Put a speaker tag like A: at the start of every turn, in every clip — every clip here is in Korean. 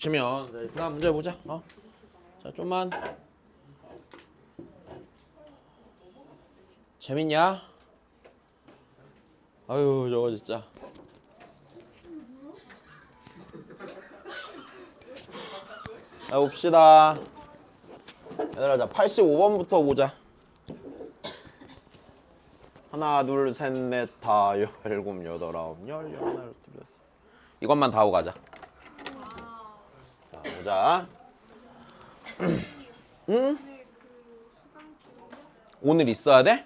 A: 치면 그 다음 문제 보자. 자, 좀만 재밌냐? 아유, 저거 진짜. 자, 봅시다. 얘들아, 자 85번부터 보자. 하나, 둘, 셋, 넷, 다, 열일곱, 여덟, 아홉, 열, 하나, 둘, 셋. 이것만 다 하고 가자. 자, 보자. 응? 오늘 있어야 돼?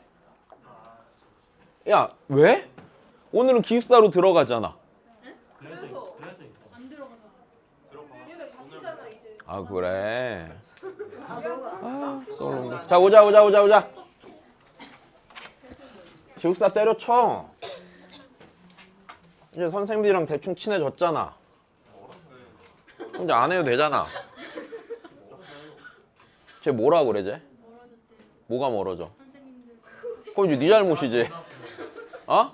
A: 야, 왜? 오늘은 기숙사로 들어가잖아.
B: 그래서 안 들어가잖아. 얘네 같이잖아 이제.
A: 아, 그래. 썰렁. 자, 오자. 기숙사 때려쳐. 이제 선생님들이랑 대충 친해졌잖아. 이제 안 해도 되잖아. 쟤 뭐라 그래, 쟤?
B: 멀어졌대.
A: 뭐가 멀어져?
B: 선생님들.
A: 그건 이제 네 잘못이지. 어?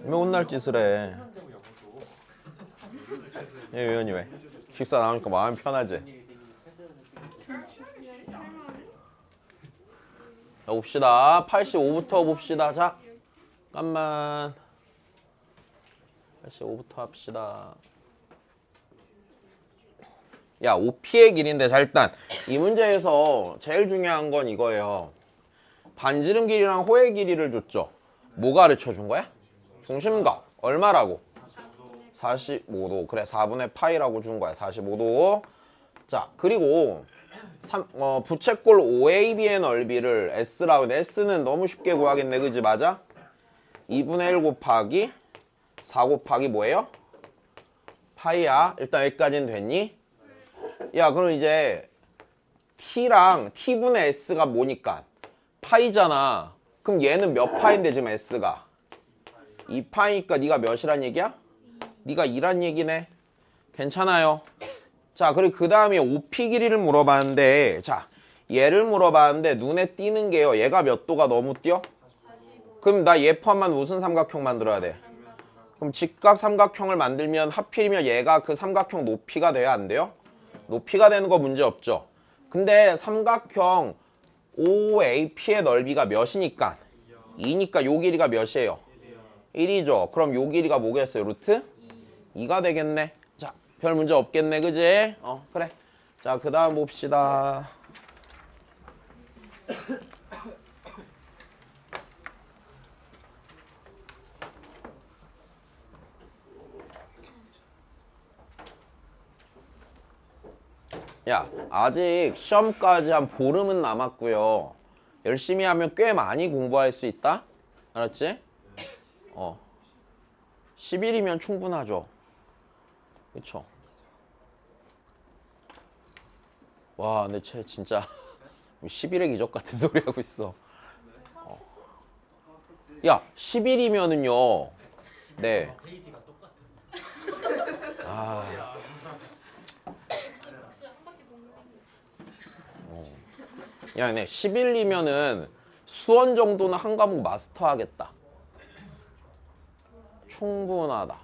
A: 왜 혼날 짓을 해? 얘 의원이 왜? 기숙사 나오니까 마음이 편하지? 자, 봅시다. 85부터 봅시다. 자, 잠깐만. 85부터 합시다. 야, OP의 길인데, 자, 일단 이 문제에서 제일 중요한 건 이거예요. 반지름 길이랑 호의 길이를 줬죠. 뭐 가르쳐 준 거야? 중심각. 얼마라고? 45도. 그래, 4분의 파이라고 준 거야. 45도. 자, 그리고 부채꼴 OAB의 넓이를 S라고 했는데 S는 너무 쉽게 구하겠네. 그지? 맞아? 2분의 1 곱하기 4 곱하기 뭐예요? 파이야. 일단 여기까지는 됐니? 야, 그럼 이제 T랑 T분의 S가 뭐니까? 파이잖아. 그럼 얘는 몇 파인데 지금 S가? 2파이니까 네가 몇이란 얘기야? 네가 2란 얘기네. 괜찮아요. 자, 그리고 그 다음에 OP 길이를 물어봤는데, 자, 얘를 물어봤는데 눈에 띄는 게요. 얘가 몇 도가 너무 띄어?
B: 45.
A: 그럼 나 얘 포함한 무슨 삼각형 만들어야 돼? 그럼 직각 삼각형을 만들면 하필이면 얘가 그 삼각형 높이가 돼야 안 돼요? 높이가 되는 거 문제 없죠? 근데 삼각형 OAP의 넓이가 몇이니까? 2니까 요 길이가 몇이에요? 1이죠. 그럼 요 길이가 뭐겠어요? 루트? 2가 되겠네. 자, 별 문제 없겠네. 그지? 그래. 자, 그 다음 봅시다. 야, 아직 시험까지 한 보름은 남았고요. 열심히 하면 꽤 많이 공부할 수 있다. 알았지? 10일이면 충분하죠. 그쵸? 와, 근데 쟤 진짜 10일의 기적 같은 소리 하고 있어. 야, 10일이면은요. 네.
C: 페이지가 똑같아.
A: 아,
B: 박스 한 바퀴 동그란 거지.
A: 야, 네. 10일이면은 수원 정도는 한 과목 마스터하겠다. 충분하다.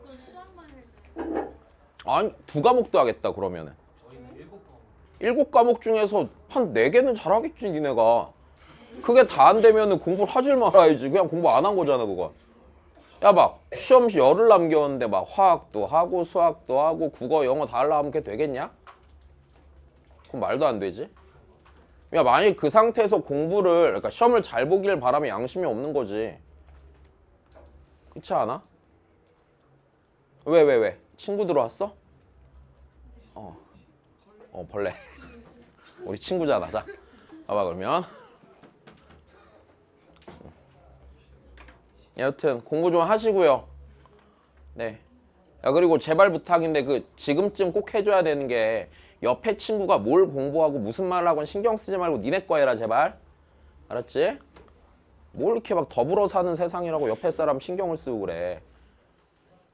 B: 그건 수학만 해서.
A: 아니, 두 과목도 하겠다 그러면은.
C: 저희는 7과목.
A: 7과목 중에서 한 4개는 잘하겠지 니네가. 그게 다 안 되면은 공부를 하질 말아야지. 그냥 공부 안 한 거잖아 그거. 야, 막 시험 열흘 남겼는데 막 화학도 하고 수학도 하고 국어 영어 다 하려면 그게 되겠냐? 그럼 말도 안 되지. 야, 만약 그 상태에서 공부를 그러니까 시험을 잘 보기를 바라면 양심이 없는 거지. 그렇지 않아? 왜? 친구 들어왔어? 벌레. 우리 친구잖아. 자, 봐봐 그러면. 여튼 공부 좀 하시고요. 네. 야, 그리고 제발 부탁인데 그 지금쯤 꼭 해줘야 되는 게 옆에 친구가 뭘 공부하고 무슨 말을 하건 신경 쓰지 말고 니네 거 해라 제발. 알았지? 뭘 이렇게 막 더불어 사는 세상이라고 옆에 사람 신경을 쓰고 그래.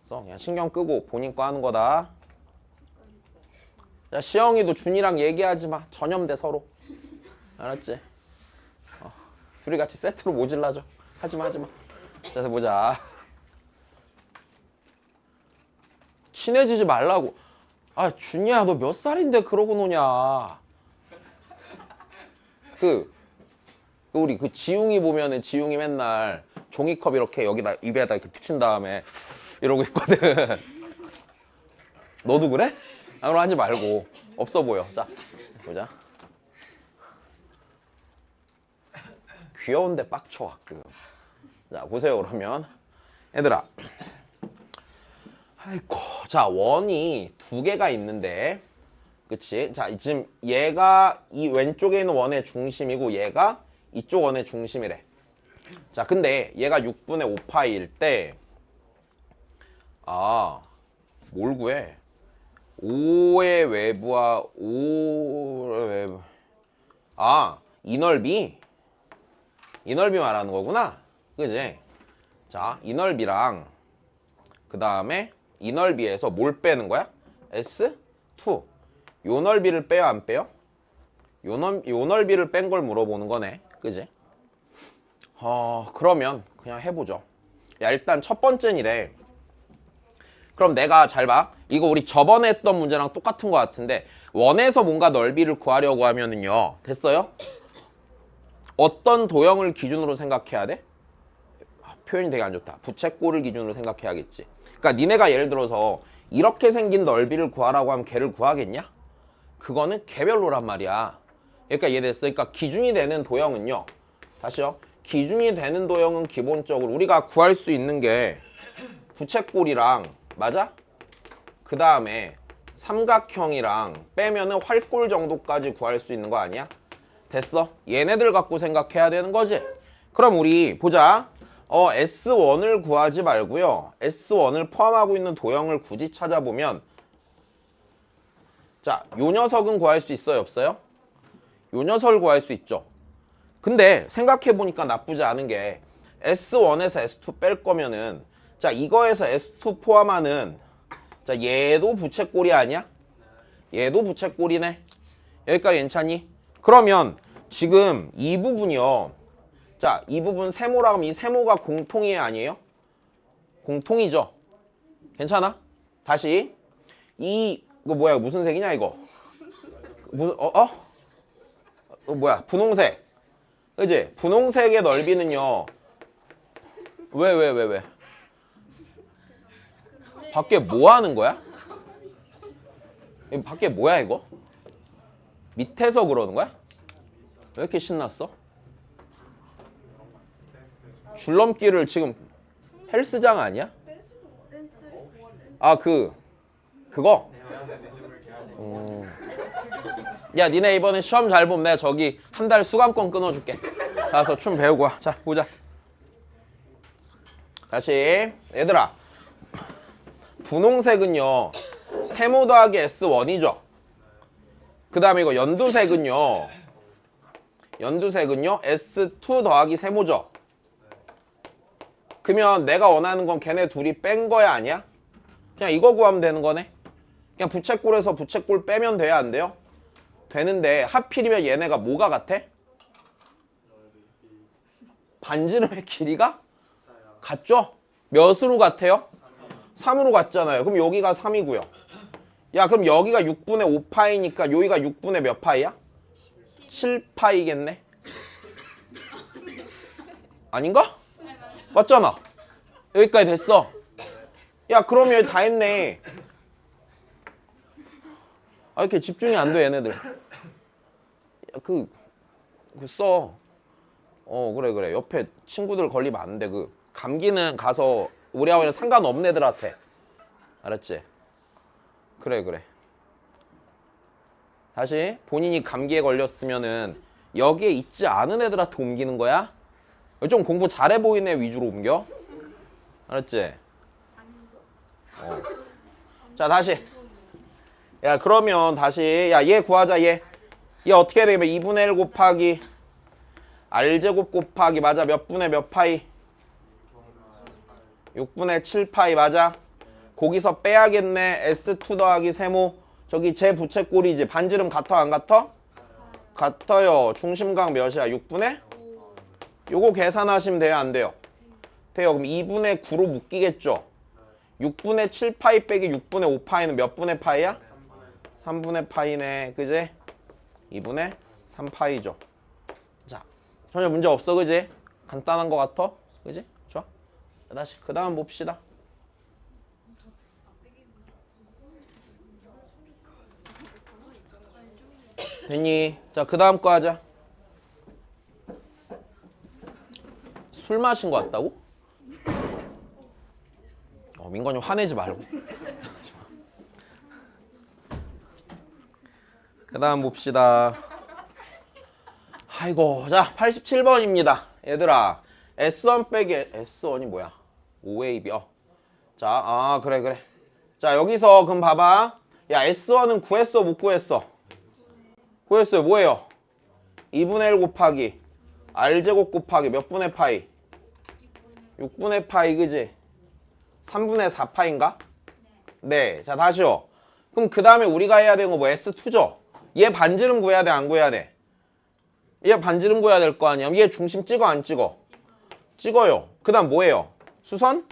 A: 그래서 그냥 신경 끄고 본인 거 하는 거다. 야, 시영이도 준이랑 얘기하지 마. 전염돼 서로. 알았지? 둘이 같이 세트로 모질라져. 하지 마. 자, 보자. 친해지지 말라고. 아 준이야 너 몇 살인데 그러고 노냐. 우리 그 지웅이 보면은 지웅이 맨날 종이컵 이렇게 여기다 입에다 이렇게 붙인 다음에 이러고 있거든. 너도 그래? 아, 그럼 하지 말고. 없어 보여. 자, 보자. 귀여운데 빡쳐 가끔. 자, 보세요 그러면. 얘들아. 아이고. 자, 원이 두 개가 있는데. 그치? 자, 지금 얘가 이 왼쪽에 있는 원의 중심이고 얘가 이쪽 원의 중심이래. 자, 근데 얘가 6분의 5파이일 때 뭘 구해? 5의 외부와 5의 외부. 이 넓이? 이 넓이 말하는 거구나. 그지? 자, 이 넓이랑 그 다음에 이 넓이에서 뭘 빼는 거야? S2. 요 넓이를 빼요, 안 빼요? 요 넓이를 뺀 걸 물어보는 거네. 그지? 그러면 그냥 해보죠. 야, 일단 첫 번째는 이래. 그럼 내가 잘 봐. 이거 우리 저번에 했던 문제랑 똑같은 거 같은데 원에서 뭔가 넓이를 구하려고 하면은요. 됐어요? 어떤 도형을 기준으로 생각해야 돼? 표현이 되게 안 좋다. 부채꼴을 기준으로 생각해야겠지. 그러니까 니네가 예를 들어서 이렇게 생긴 넓이를 구하라고 하면 걔를 구하겠냐? 그거는 개별로란 말이야. 그러니까 이해됐어? 그러니까 기준이 되는 도형은요. 다시요. 기준이 되는 도형은 기본적으로 우리가 구할 수 있는 게 부채꼴이랑 맞아? 그 다음에 삼각형이랑 빼면은 활꼴 정도까지 구할 수 있는 거 아니야? 됐어? 얘네들 갖고 생각해야 되는 거지? 그럼 우리 보자. S1을 구하지 말고요. S1을 포함하고 있는 도형을 굳이 찾아보면 자, 요 녀석은 구할 수 있어요? 없어요? 요 녀석을 구할 수 있죠. 근데 생각해보니까 나쁘지 않은 게 S1에서 S2 뺄 거면은 자, 이거에서 S2 포함하는 자, 얘도 부채꼴이 아니야? 얘도 부채꼴이네. 여기까지 괜찮니? 그러면 지금 이 부분이요. 자, 이 부분 세모라 하면 이 세모가 공통이 아니에요? 공통이죠. 괜찮아? 다시 이거 뭐야? 무슨 색이냐 이거? 무슨 뭐야? 분홍색. 그지? 분홍색의 넓이는요. 왜? 밖에 뭐 하는 거야? 밖에 뭐야 이거? 밑에서 그러는 거야? 왜 이렇게 신났어? 줄넘기를 지금 헬스장 아니야? 그거? 야, 니네 이번에 시험 잘 보면 내가 저기 한 달 수강권 끊어줄게. 가서 춤 배우고 와. 자, 보자. 다시. 얘들아. 분홍색은요. 세모 더하기 S1이죠. 그 다음에 이거 연두색은요. S2 더하기 세모죠. 그러면 내가 원하는 건 걔네 둘이 뺀 거야 아니야? 그냥 이거 구하면 되는 거네. 그냥 부채꼴에서 부채꼴 빼면 돼야 안 돼요? 되는데 하필이면 얘네가 뭐가 같아? 반지름의 길이가 같죠? 몇으로 같아요? 3으로 같잖아요. 그럼 여기가 3이고요. 야, 그럼 여기가 6분의 5파이니까 여기가 6분의 몇 파이야? 7파이겠네? 아닌가? 맞잖아. 여기까지 됐어. 야, 그러면 여기 다 했네. 이렇게 집중이 안 돼, 얘네들. 야, 써. 그래. 옆에 친구들 걸리면 안 돼. 감기는 가서 우리하고는 상관없는 애들한테. 알았지? 그래. 다시 본인이 감기에 걸렸으면은 여기에 있지 않은 애들한테 옮기는 거야? 좀 공부 잘해 보이는 애 위주로 옮겨? 알았지? 자, 다시. 야, 그러면 다시 얘 구하자. 얘 어떻게 해야 되겠냐? 2분의 1 곱하기 R제곱 곱하기 맞아. 몇 분의 몇 파이? 6분의 7파이 맞아. 거기서 빼야겠네. S2 더하기 세모. 저기 제 부채꼴이지. 반지름 같아 안 같아? 같아요. 중심각 몇이야? 6분의? 요거 계산하시면 돼요 안 돼요? 돼요. 그럼 2분의 9로 묶이겠죠? 6분의 7파이 빼기 6분의 5파이는 몇 분의 파이야? 3분의 파이네. 그지? 2분의 3파이죠. 자, 전혀 문제 없어. 그지? 간단한 거 같아? 그지? 좋아. 다시 그 다음 봅시다. 됐니? 자, 그 다음 거 하자. 술 마신 거 같다고? 민건이 화내지 말고. 그 다음 봅시다. 아이고, 자 87번입니다. 얘들아, S1 빼기 S1이 뭐야? OAB. 자, 그래. 자, 여기서 그럼 봐봐. 야, S1은 구했어 못 구했어? 구했어요. 뭐예요? 2분의 1 곱하기 R제곱 곱하기 몇 분의 파이? 6분의 파이. 그지? 3분의 4파인가? 네. 자, 다시요. 그럼 그 다음에 우리가 해야 되는 거 뭐 S2죠? 얘 반지름 구해야 돼, 안 구해야 돼? 얘 반지름 구해야 될 거 아니야? 얘 중심 찍어, 안 찍어? 찍어요. 그 다음 뭐예요? 수선?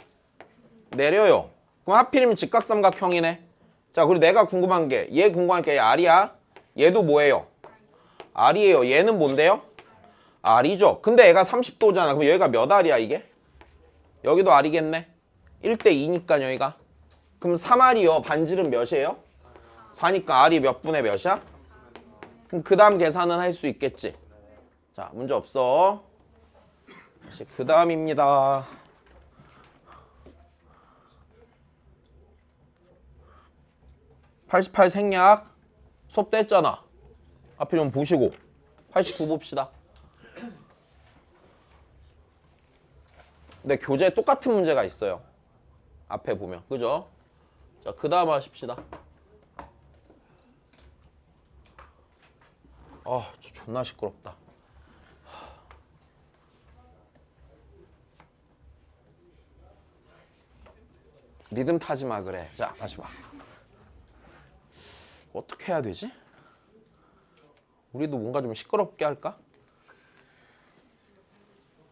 A: 내려요. 그럼 하필이면 직각삼각형이네. 자, 그리고 내가 궁금한 게, 얘 궁금한 게 R이야? 얘도 뭐예요? R이에요. 얘는 뭔데요? R이죠. 근데 얘가 30도잖아. 그럼 여기가 몇 R이야, 이게? 여기도 R이겠네. 1대 2니까 여기가. 그럼 3R이요. 반지름 몇이에요? 4니까 R이 몇 분의 몇이야? 그럼 그 다음 계산은 할 수 있겠지. 자, 문제 없어. 다시 그 다음입니다. (88) 생략 수업 때 했잖아. 하필이면 보시고 89 봅시다. 근데 교재에 똑같은 문제가 있어요. 앞에 보면. 그죠? 자, 그 다음 하십시다. 존나 시끄럽다. 리듬 타지 마 그래. 자, 다시 봐. 어떻게 해야 되지? 우리도 뭔가 좀 시끄럽게 할까?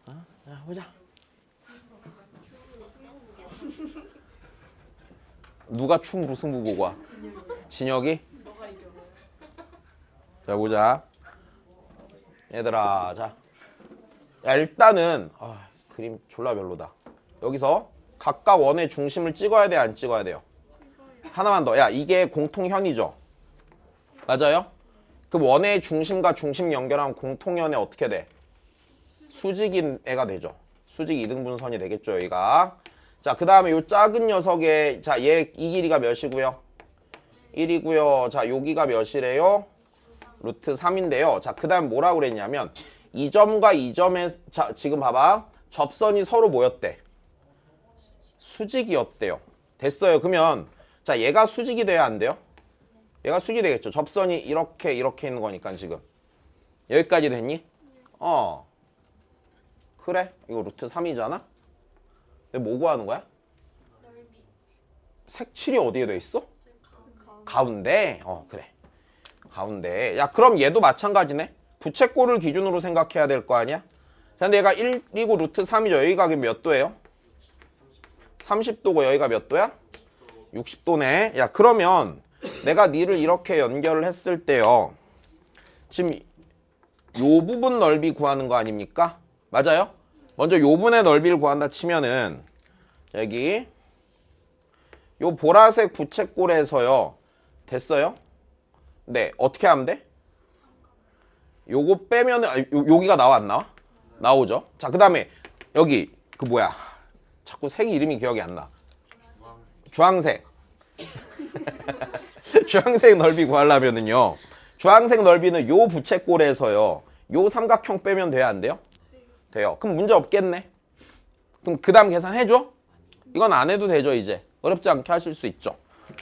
A: 자, 보자. 누가 춤으로 승부 보고 와? 진혁이? 자, 보자. 얘들아, 자. 야, 일단은 그림 졸라 별로다. 여기서 각각 원의 중심을 찍어야 돼, 안 찍어야 돼요? 하나만 더. 야, 이게 공통현이죠? 맞아요? 그럼 원의 중심과 중심 연결하면 공통현에 어떻게 돼? 수직인 애가 되죠. 수직 이등분선이 되겠죠, 여기가. 자, 그 다음에 요 작은 녀석의, 자, 얘 이 길이가 몇이고요? 1이고요. 자, 여기가 몇이래요? 루트 3인데요. 자, 그 다음 뭐라고 그랬냐면 이 점과 이 점의, 자, 지금 봐봐. 접선이 서로 뭐였대? 수직이었대요. 됐어요. 그러면 자, 얘가 수직이 돼야 안 돼요? 얘가 수직이 되겠죠. 접선이 이렇게 있는 거니까 지금. 여기까지 됐니? 그래. 이거 루트 3이잖아? 근데 뭐 구하는 거야?
B: 넓이.
A: 색칠이 어디에 돼 있어? 가운데. 그래. 가운데. 야, 그럼 얘도 마찬가지네. 부채꼴을 기준으로 생각해야 될 거 아니야? 자, 근데 얘가 1이고 루트 3이죠. 여기가 몇 도예요? 30도고 여기가 몇 도야? 60도네. 야, 그러면 내가 니를 이렇게 연결을 했을 때요. 지금 요 부분 넓이 구하는 거 아닙니까? 맞아요? 먼저 요 분의 넓이를 구한다 치면은 여기 요 보라색 부채꼴에서요. 됐어요? 네. 어떻게 하면 돼? 요거 빼면은 여기가 나와 안 나와? 나오죠. 자, 그 다음에 여기 그 뭐야? 자꾸 색 이름이 기억이 안 나. 주황색. 주황색 넓이 구하려면은요. 주황색 넓이는 요 부채꼴에서요. 요 삼각형 빼면 돼야 안 돼요? 돼요. 그럼 문제 없겠네. 그럼 그 다음 계산해줘? 이건 안 해도 되죠, 이제. 어렵지 않게 하실 수 있죠.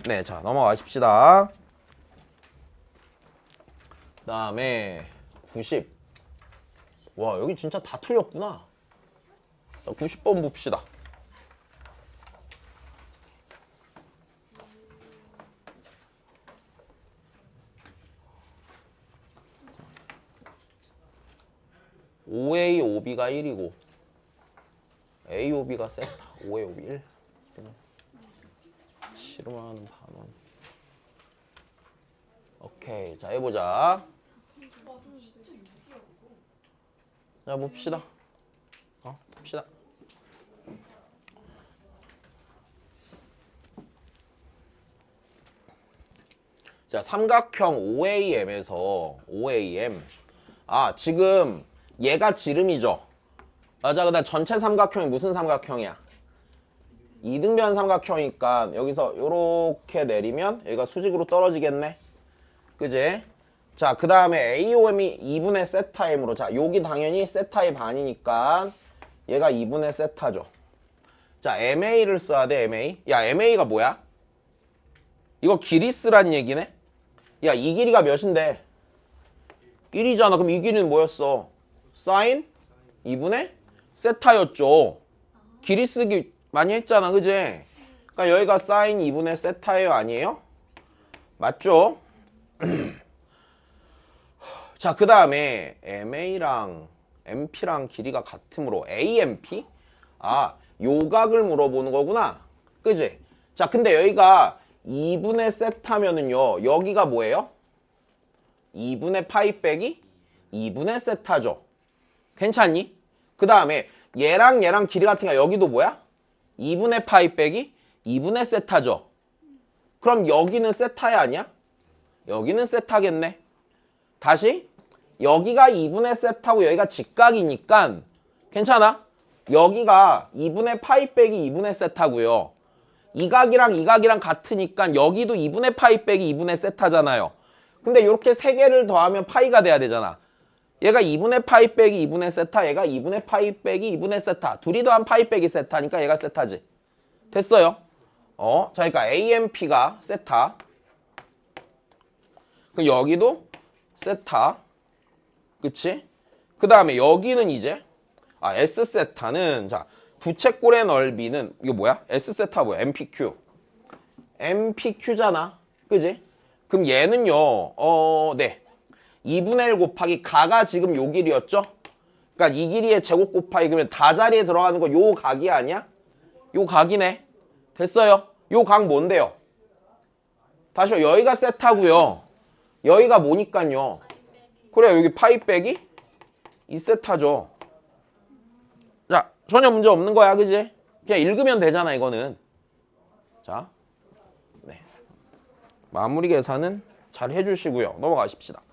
A: 네, 자, 넘어가십시다. 그 다음에 90. 와, 여기 진짜 다 틀렸구나. 자, 90번 봅시다. OA, OB가 1이고 AOB가 세타. OA, OB 1. 지름하는 반원. 오케이. 자, 해보자. 자, 봅시다. 봅시다. 자, 삼각형 OAM에서 OAM. 지금 얘가 지름이죠. 맞아. 그다음 전체 삼각형이 무슨 삼각형이야? 이등변 삼각형이니까 여기서 요렇게 내리면 여기가 수직으로 떨어지겠네. 그지? 자, 그 다음에 AOM이 2분의 세타 M으로. 자, 여기 당연히 세타의 반이니까 얘가 2분의 세타죠. 자, MA를 써야 돼, MA. 야, MA가 뭐야? 이거 길이 쓰란 얘기네? 야, 이 길이가 몇인데? 1이잖아. 그럼 이 길이는 뭐였어? 사인 2분의 세타였죠. 길이 쓰기 많이 했잖아. 그지? 그러니까 여기가 사인 2분의 세타예요. 아니에요? 맞죠? 자, 그 다음에 MA랑 MP랑 길이가 같으므로 AMP? 요 각을 물어보는 거구나. 그지? 자, 근데 여기가 2분의 세타면은요, 여기가 뭐예요? 2분의 파이 빼기 2분의 세타죠. 괜찮니? 그 다음에 얘랑 얘랑 길이 같으니까 여기도 뭐야? 2분의 파이 빼기 2분의 세타죠. 그럼 여기는 세타야 아니야? 여기는 세타겠네. 다시 여기가 2분의 세타고 여기가 직각이니까 괜찮아? 여기가 2분의 파이 빼기 2분의 세타고요. 이 각이랑 이 각이랑 같으니까 여기도 2분의 파이 빼기 2분의 세타잖아요. 근데 이렇게 세 개를 더하면 파이가 돼야 되잖아. 얘가 2분의 파이 빼기 2분의 세타, 얘가 2분의 파이 빼기 2분의 세타. 둘이 더한 파이 빼기 세타니까 얘가 세타지. 됐어요? 자, 그러니까 AMP가 세타. 그럼 여기도 세타. 그치? 그 다음에 여기는 이제 S세타는 자 부채꼴의 넓이는 이거 뭐야? S세타 뭐야? MPQ. MPQ잖아. 그지? 그럼 얘는요. 네. 2분의 1 곱하기 가가 지금 요 길이었죠? 그러니까 이 길이의 제곱 곱하기 그러면 다 자리에 들어가는 거 요 각이 아니야? 요 각이네. 됐어요? 요 각 뭔데요? 다시요. 여기가 세타고요. 여기가 뭐니까요? 그래 여기 파이 빼기 2세타죠. 자, 전혀 문제 없는 거야. 그지? 그냥 읽으면 되잖아 이거는. 자, 네. 마무리 계산은 잘 해주시고요. 넘어가십시다.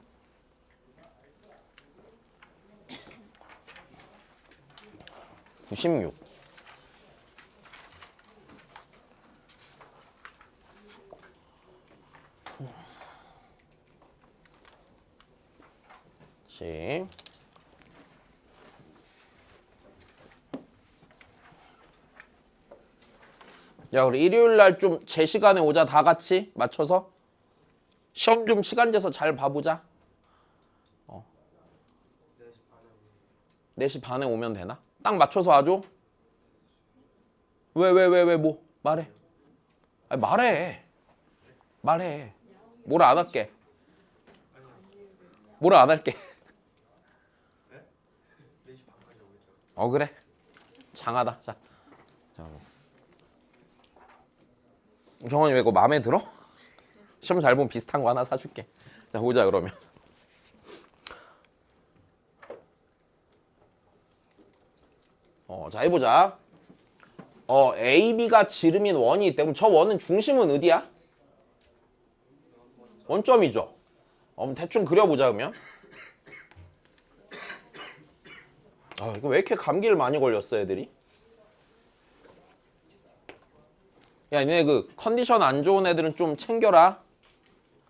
A: (96) 야, 우리 일요일 날 좀 제 시간에 오자. 다 같이 맞춰서 시험 좀 시간 재서 잘 봐보자. 4시 반에 오면 되나? 딱 맞춰서 와줘. 왜 뭐 말해. 아니, 말해. 뭐라 안 할게. 뭐라 안 할게. 그래. 장하다. 자, 정원이 왜 이거 마음에 들어? 시험 잘 보면 비슷한 거 하나 사줄게. 자, 보자 그러면. 자, 해보자. AB가 지름인 원이 있대. 그럼 저 원은 중심은 어디야? 원점이죠. 그럼 대충 그려보자 그러면. 이거 왜 이렇게 감기를 많이 걸렸어 애들이? 야, 얘네 그 컨디션 안 좋은 애들은 좀 챙겨라.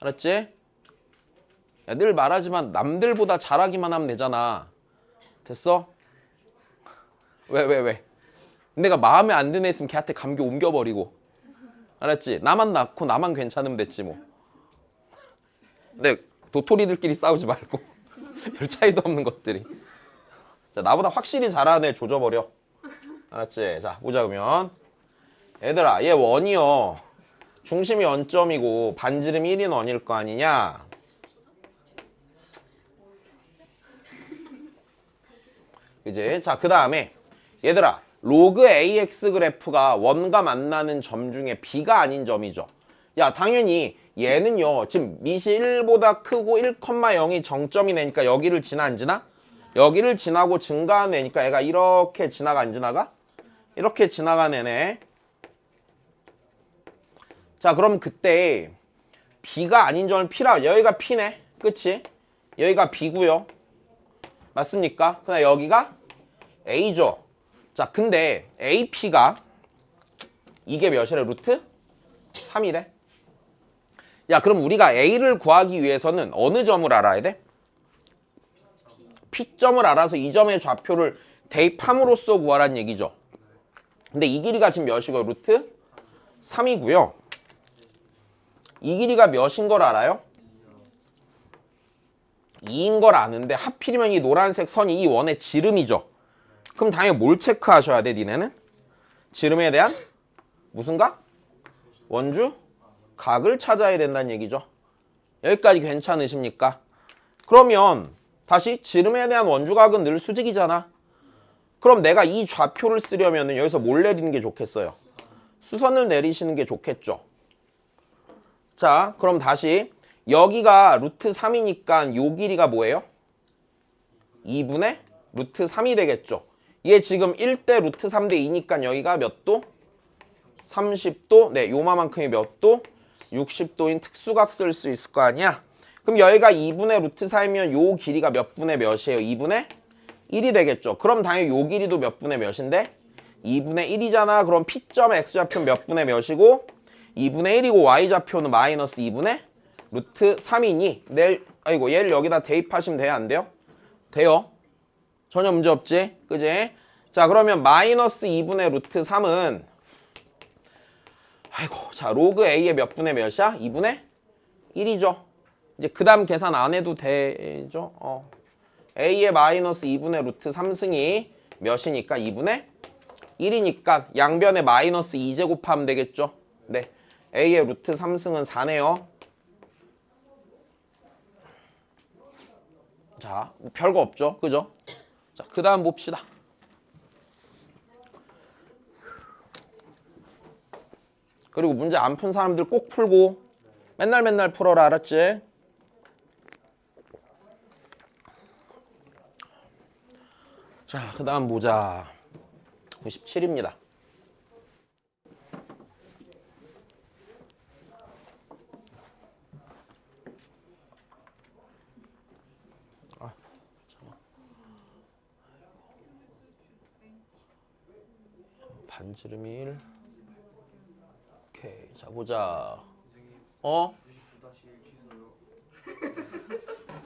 A: 알았지? 야, 늘 말하지만 남들보다 잘하기만 하면 되잖아. 됐어? 왜? 내가 마음에 안 드는 애 있으면 걔한테 감기 옮겨버리고. 알았지? 나만 낫고 나만 괜찮으면 됐지 뭐. 근데 도토리들끼리 싸우지 말고 별 차이도 없는 것들이. 자, 나보다 확실히 잘하는 애 조져버려. 알았지? 자, 보자 그러면. 얘들아, 얘 원이요. 중심이 원점이고 반지름 1인 원일 거 아니냐? 그지? 자, 그 다음에 얘들아, 로그 AX 그래프가 원과 만나는 점 중에 B가 아닌 점이죠. 야, 당연히 얘는요. 지금 밑이 1보다 크고 1,0이 정점이 되니까 여기를 지나 안 지나? 여기를 지나고 증가한 애니까 얘가 이렇게 지나가 안 지나가? 이렇게 지나간 애네. 자, 그럼 그때 B가 아닌 점을 P라. 여기가 P네. 그치? 여기가 B고요. 맞습니까? 그다음 여기가 A죠. 자, 근데 AP가 이게 몇이래? 루트 3이래. 야, 그럼 우리가 A를 구하기 위해서는 어느 점을 알아야 돼? P점을 알아서 이 점의 좌표를 대입함으로써 구하라는 얘기죠. 근데 이 길이가 지금 몇이고 루트 3이고요. 이 길이가 몇인 걸 알아요? 2인 걸 아는데 하필이면 이 노란색 선이 이 원의 지름이죠. 그럼 당연히 뭘 체크하셔야 돼, 니네는? 지름에 대한 무슨 각? 원주? 각을 찾아야 된다는 얘기죠. 여기까지 괜찮으십니까? 그러면 다시 지름에 대한 원주각은 늘 수직이잖아. 그럼 내가 이 좌표를 쓰려면 여기서 뭘 내리는 게 좋겠어요? 수선을 내리시는 게 좋겠죠. 자, 그럼 다시 여기가 루트 3이니까 요 길이가 뭐예요? 2분의 루트 3이 되겠죠. 얘 지금 1대 루트 3대 2니까 여기가 몇 도? 30도? 네, 요마만큼이 몇 도? 60도인 특수각 쓸 수 있을 거 아니야? 그럼 여기가 2분의 루트 4이면 요 길이가 몇 분의 몇이에요? 2분의 1이 되겠죠. 그럼 당연히 요 길이도 몇 분의 몇인데? 2분의 1이잖아. 그럼 P점 X좌표는 몇 분의 몇이고? 2분의 1이고 Y좌표는 마이너스 2분의 루트 3이니 얘를 여기다 대입하시면 돼요? 안 돼요? 돼요. 전혀 문제 없지? 그지? 자, 그러면 마이너스 2분의 루트 3은 자, 로그 A의 몇 분의 몇이야? 2분의 1이죠. 이제 그 다음 계산 안 해도 되죠? A의 마이너스 2분의 루트 3승이 몇이니까? 2분의 1이니까 양변에 마이너스 2제곱하면 되겠죠? 네. A의 루트 3승은 4네요. 자, 뭐 별거 없죠? 그죠? 자, 그 다음 봅시다. 그리고 문제 안 푼 사람들 꼭 풀고 맨날 풀어라. 알았지? 자, 그 다음 보자. 97입니다. 반지름 1. 오케이. 자, 보자.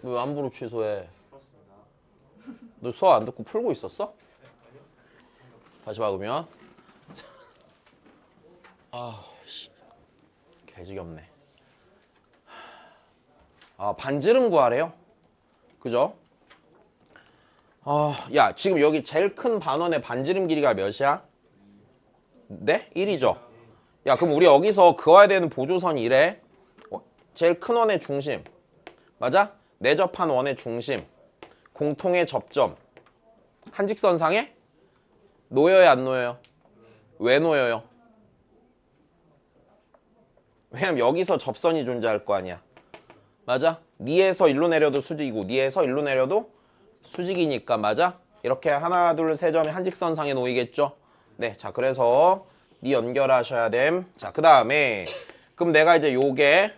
A: 왜 안부로 취소해? 너 수업 안 듣고 풀고 있었어? 다시 박으면. 개지겹네. 반지름 구하래요? 그죠? 야, 지금 여기 제일 큰 반원의 반지름 길이가 몇이야? 네? 1이죠. 야, 그럼 우리 여기서 그어야 되는 보조선이 이래. 제일 큰 원의 중심. 맞아? 내접한 원의 중심. 공통의 접점. 한직선상에 놓여요, 안 놓여요? 왜 놓여요? 왜냐면 여기서 접선이 존재할 거 아니야. 맞아? 니에서 일로 내려도 수직이고 니에서 일로 내려도 수직이니까. 맞아? 이렇게 하나 둘 세 점이 한직선상에 놓이겠죠. 네, 자, 그래서 니 연결하셔야 됨. 자, 그 다음에 그럼 내가 이제 요게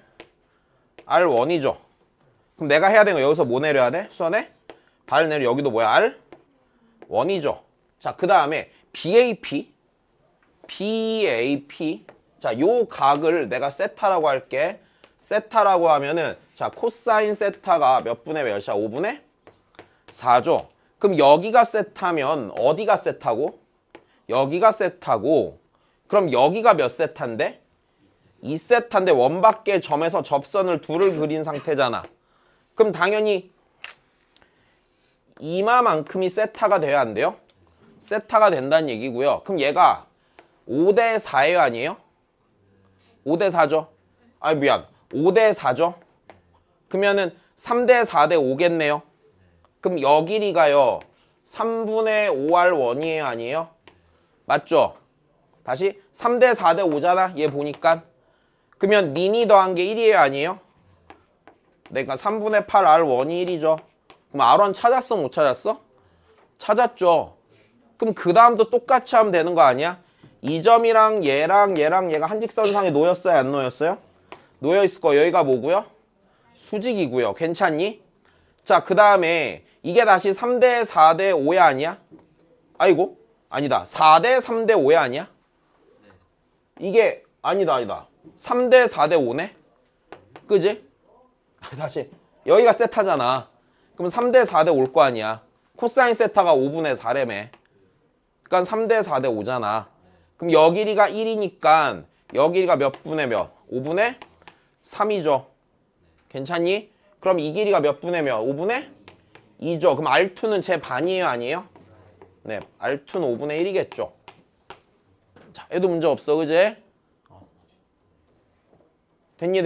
A: R1이죠. 그럼 내가 해야 되는 거 여기서 뭐 내려야 돼? 수선에 발 내려. 여기도 뭐야? R1이죠. 자, 그 다음에 BAP. 자, 요 각을 내가 세타라고 할게. 세타라고 하면은 자, 코사인 세타가 몇 분의 몇이야? 5분의 4죠. 그럼 여기가 세타면 어디가 세타고? 여기가 세타고. 그럼 여기가 몇 세타인데? 2세타인데 원밖의 점에서 접선을 둘을 그린 상태잖아. 그럼 당연히 이마만큼이 세타가 돼야 안 돼요? 세타가 된다는 얘기고요. 그럼 얘가 5대 4예요, 아니에요? 5대 4죠? 미안. 5대 4죠? 그러면은 3대 4대 5겠네요. 그럼 여 길이가요 3분의 5R1이에요, 아니에요? 맞죠? 다시 3대 4대 5잖아. 얘 보니까. 그러면 니니 더한 게 1이에요? 아니에요? 그러니까 3분의 8 R1이 1이죠. 그럼 R1 찾았어? 못 찾았어? 찾았죠. 그럼 그 다음도 똑같이 하면 되는 거 아니야? 이 점이랑 얘랑 얘가 한 직선상에 놓였어요? 안 놓였어요? 놓여있을 거. 여기가 뭐고요? 수직이고요. 괜찮니? 자, 그 다음에 이게 다시 3대 4대 5야 아니야? 아이고 아니다. 4대 3대 5야 아니야? 이게 아니다 3대 4대 5네? 그지? 다시 여기가 세타잖아. 그럼 3대 4대 5일 거 아니야. 코사인 세타가 5분의 4래매. 그러니까 3대 4대 5잖아. 그럼 여 길이가 1이니까 여 길이가 몇 분의 몇? 5분의 3이죠. 괜찮니? 그럼 이 길이가 몇 분의 몇? 5분의 2죠. 그럼 R2는 제 반이에요? 아니에요? 네, R2는 5분의 1이겠죠. 자, 얘도 문제 없어, 그제? 됐니?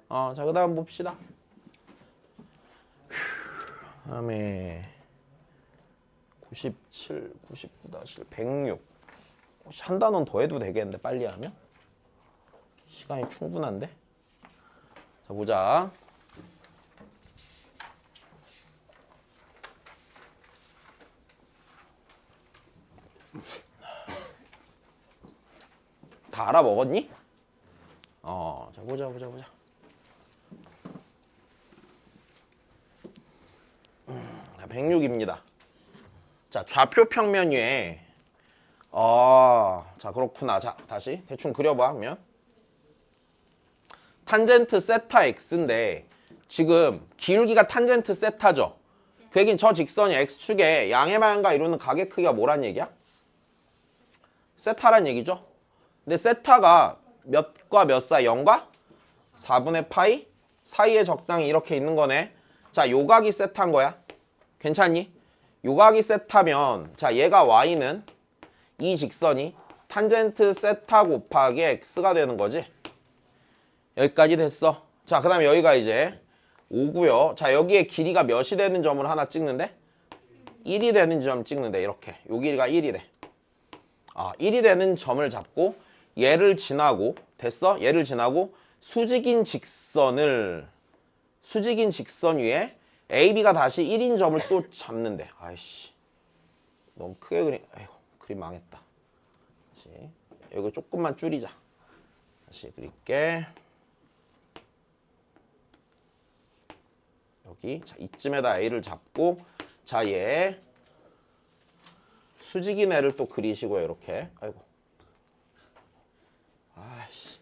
A: 자, 그 다음 봅시다. 다음에 97, 99-106. 한 단원 더 해도 되겠는데, 빨리 하면? 시간이 충분한데? 자, 보자. 다 알아먹었니? 자, 보자. 자, 106입니다. 자, 좌표 평면 위에 자, 그렇구나. 자, 다시 대충 그려봐. 그러면 탄젠트 세타 x인데 지금 기울기가 탄젠트 세타죠. 그 얘긴 저 직선이 x축의 양의 방향과 이루는 각의 크기가 뭐란 얘기야? 세타란 얘기죠. 근데 세타가 몇과 몇 사이? 0과 4분의 파이 사이에 적당히 이렇게 있는 거네. 자, 요각이 세타인 거야. 괜찮니? 요각이 세타면 자, 얘가 y는 이 직선이 탄젠트 세타 곱하기 x가 되는 거지. 여기까지 됐어. 자, 그 다음에 여기가 이제 5고요. 자, 여기에 길이가 몇이 되는 점을 하나 찍는데 1이 되는 점 찍는데 이렇게 요 길이가 1이래. 1이 되는 점을 잡고 얘를 지나고 됐어? 얘를 지나고 수직인 직선 위에 AB가 다시 1인 점을 또 잡는데 아이씨 너무 크게 그림 아이고 그림 망했다. 다시 여기 조금만 줄이자. 다시 그릴게. 여기 자 이쯤에다 A를 잡고 자 얘 수직인 애를 또 그리시고요. 이렇게 아이고 아이씨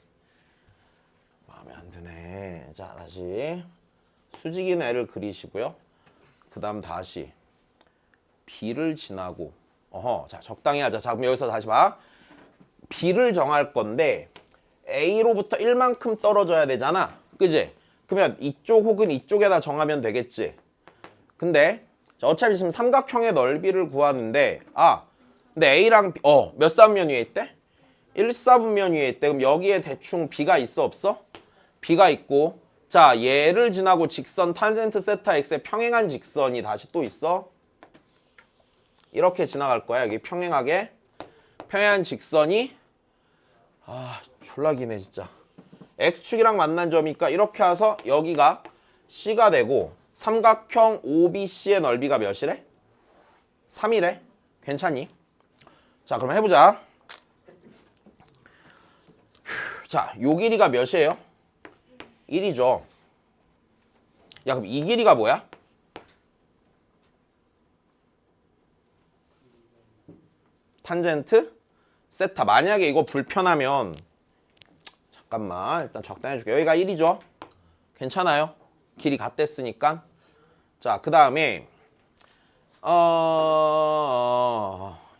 A: 마음에 안 드네. 자 다시 수직인 애를 그리시고요. 그 다음 다시 B를 지나고 자 적당히 하자. 자 그럼 여기서 다시 봐. B를 정할 건데 A로부터 1만큼 떨어져야 되잖아. 그지? 그러면 이쪽 혹은 이쪽에다 정하면 되겠지. 근데 어차피 지금 삼각형의 넓이를 구하는데 근데 A랑 B, 몇 사분면 위에 있대? 1사분면 위에 있대. 그럼 여기에 대충 B가 있어 없어? B가 있고 자 얘를 지나고 직선 탄젠트 세타 x의 평행한 직선이 다시 또 있어. 이렇게 지나갈 거야. 여기 평행하게 평행한 직선이 졸라 기네 진짜. x축이랑 만난 점이니까 이렇게 와서 여기가 C가 되고 삼각형 OBC의 넓이가 몇이래? 3이래. 괜찮니? 자 그럼 해보자. 자, 요 길이가 몇이에요? 1이죠. 야 그럼 이 길이가 뭐야? 탄젠트 세타. 만약에 이거 불편하면 잠깐만 일단 적당히 해줄게. 여기가 1이죠. 괜찮아요? 길이 같댔으니까. 자 그 다음에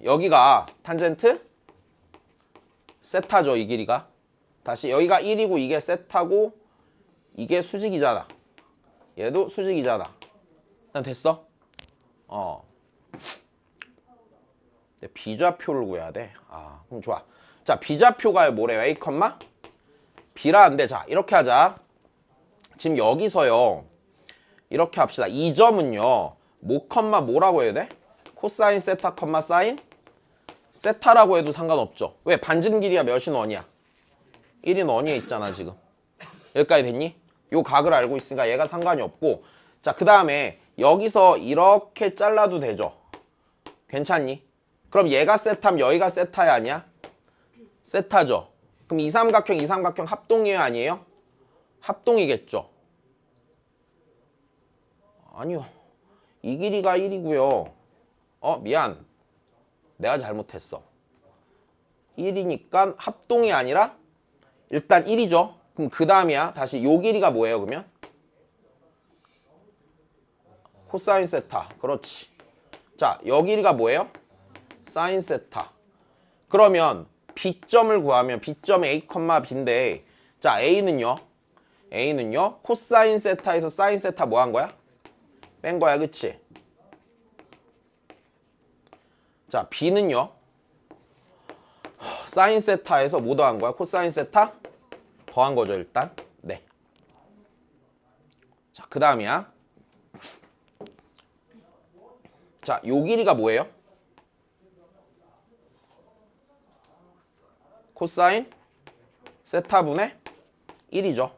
A: 여기가 탄젠트 세타죠. 이 길이가. 다시 여기가 1이고 이게 세타고 이게 수직이잖아. 얘도 수직이잖아. 일단 됐어? 비좌표를 구해야 돼. 그럼 좋아. 자 비좌표가 뭐래요? A, B라는데 자 이렇게 하자. 지금 여기서요 이렇게 합시다. 이 점은요 뭐라고 해야 돼? 코사인 세타, 사인 세타라고 해도 상관없죠. 왜? 반지름 길이가 몇인 원이야? 1인 원위에 있잖아 지금. 여기까지 됐니? 요 각을 알고 있으니까 얘가 상관이 없고, 자 그 다음에 여기서 이렇게 잘라도 되죠. 괜찮니? 그럼 얘가 세타면 여기가 세타야 아니야? 세타죠. 그럼 이 삼각형 합동이에요 아니에요? 합동이겠죠. 아니요. 이 길이가 1이고요. 미안. 내가 잘못했어. 1이니까 합동이 아니라 일단 1이죠. 그럼 그 다음이야. 다시 요 길이가 뭐예요 그러면? 코사인 세타. 그렇지. 자, 여 길이가 뭐예요? 사인 세타. 그러면 B점을 구하면 B점 A, B인데 자, A는요? 코사인 세타에서 사인 세타 뭐 한 거야? 뺀 거야, 그치? 자, B는요? 사인 세타에서 뭐 더한 거야? 코사인 세타? 더한 거죠, 일단. 네. 자, 그 다음이야. 자, 요 길이가 뭐예요? 코사인 세타분의 1이죠.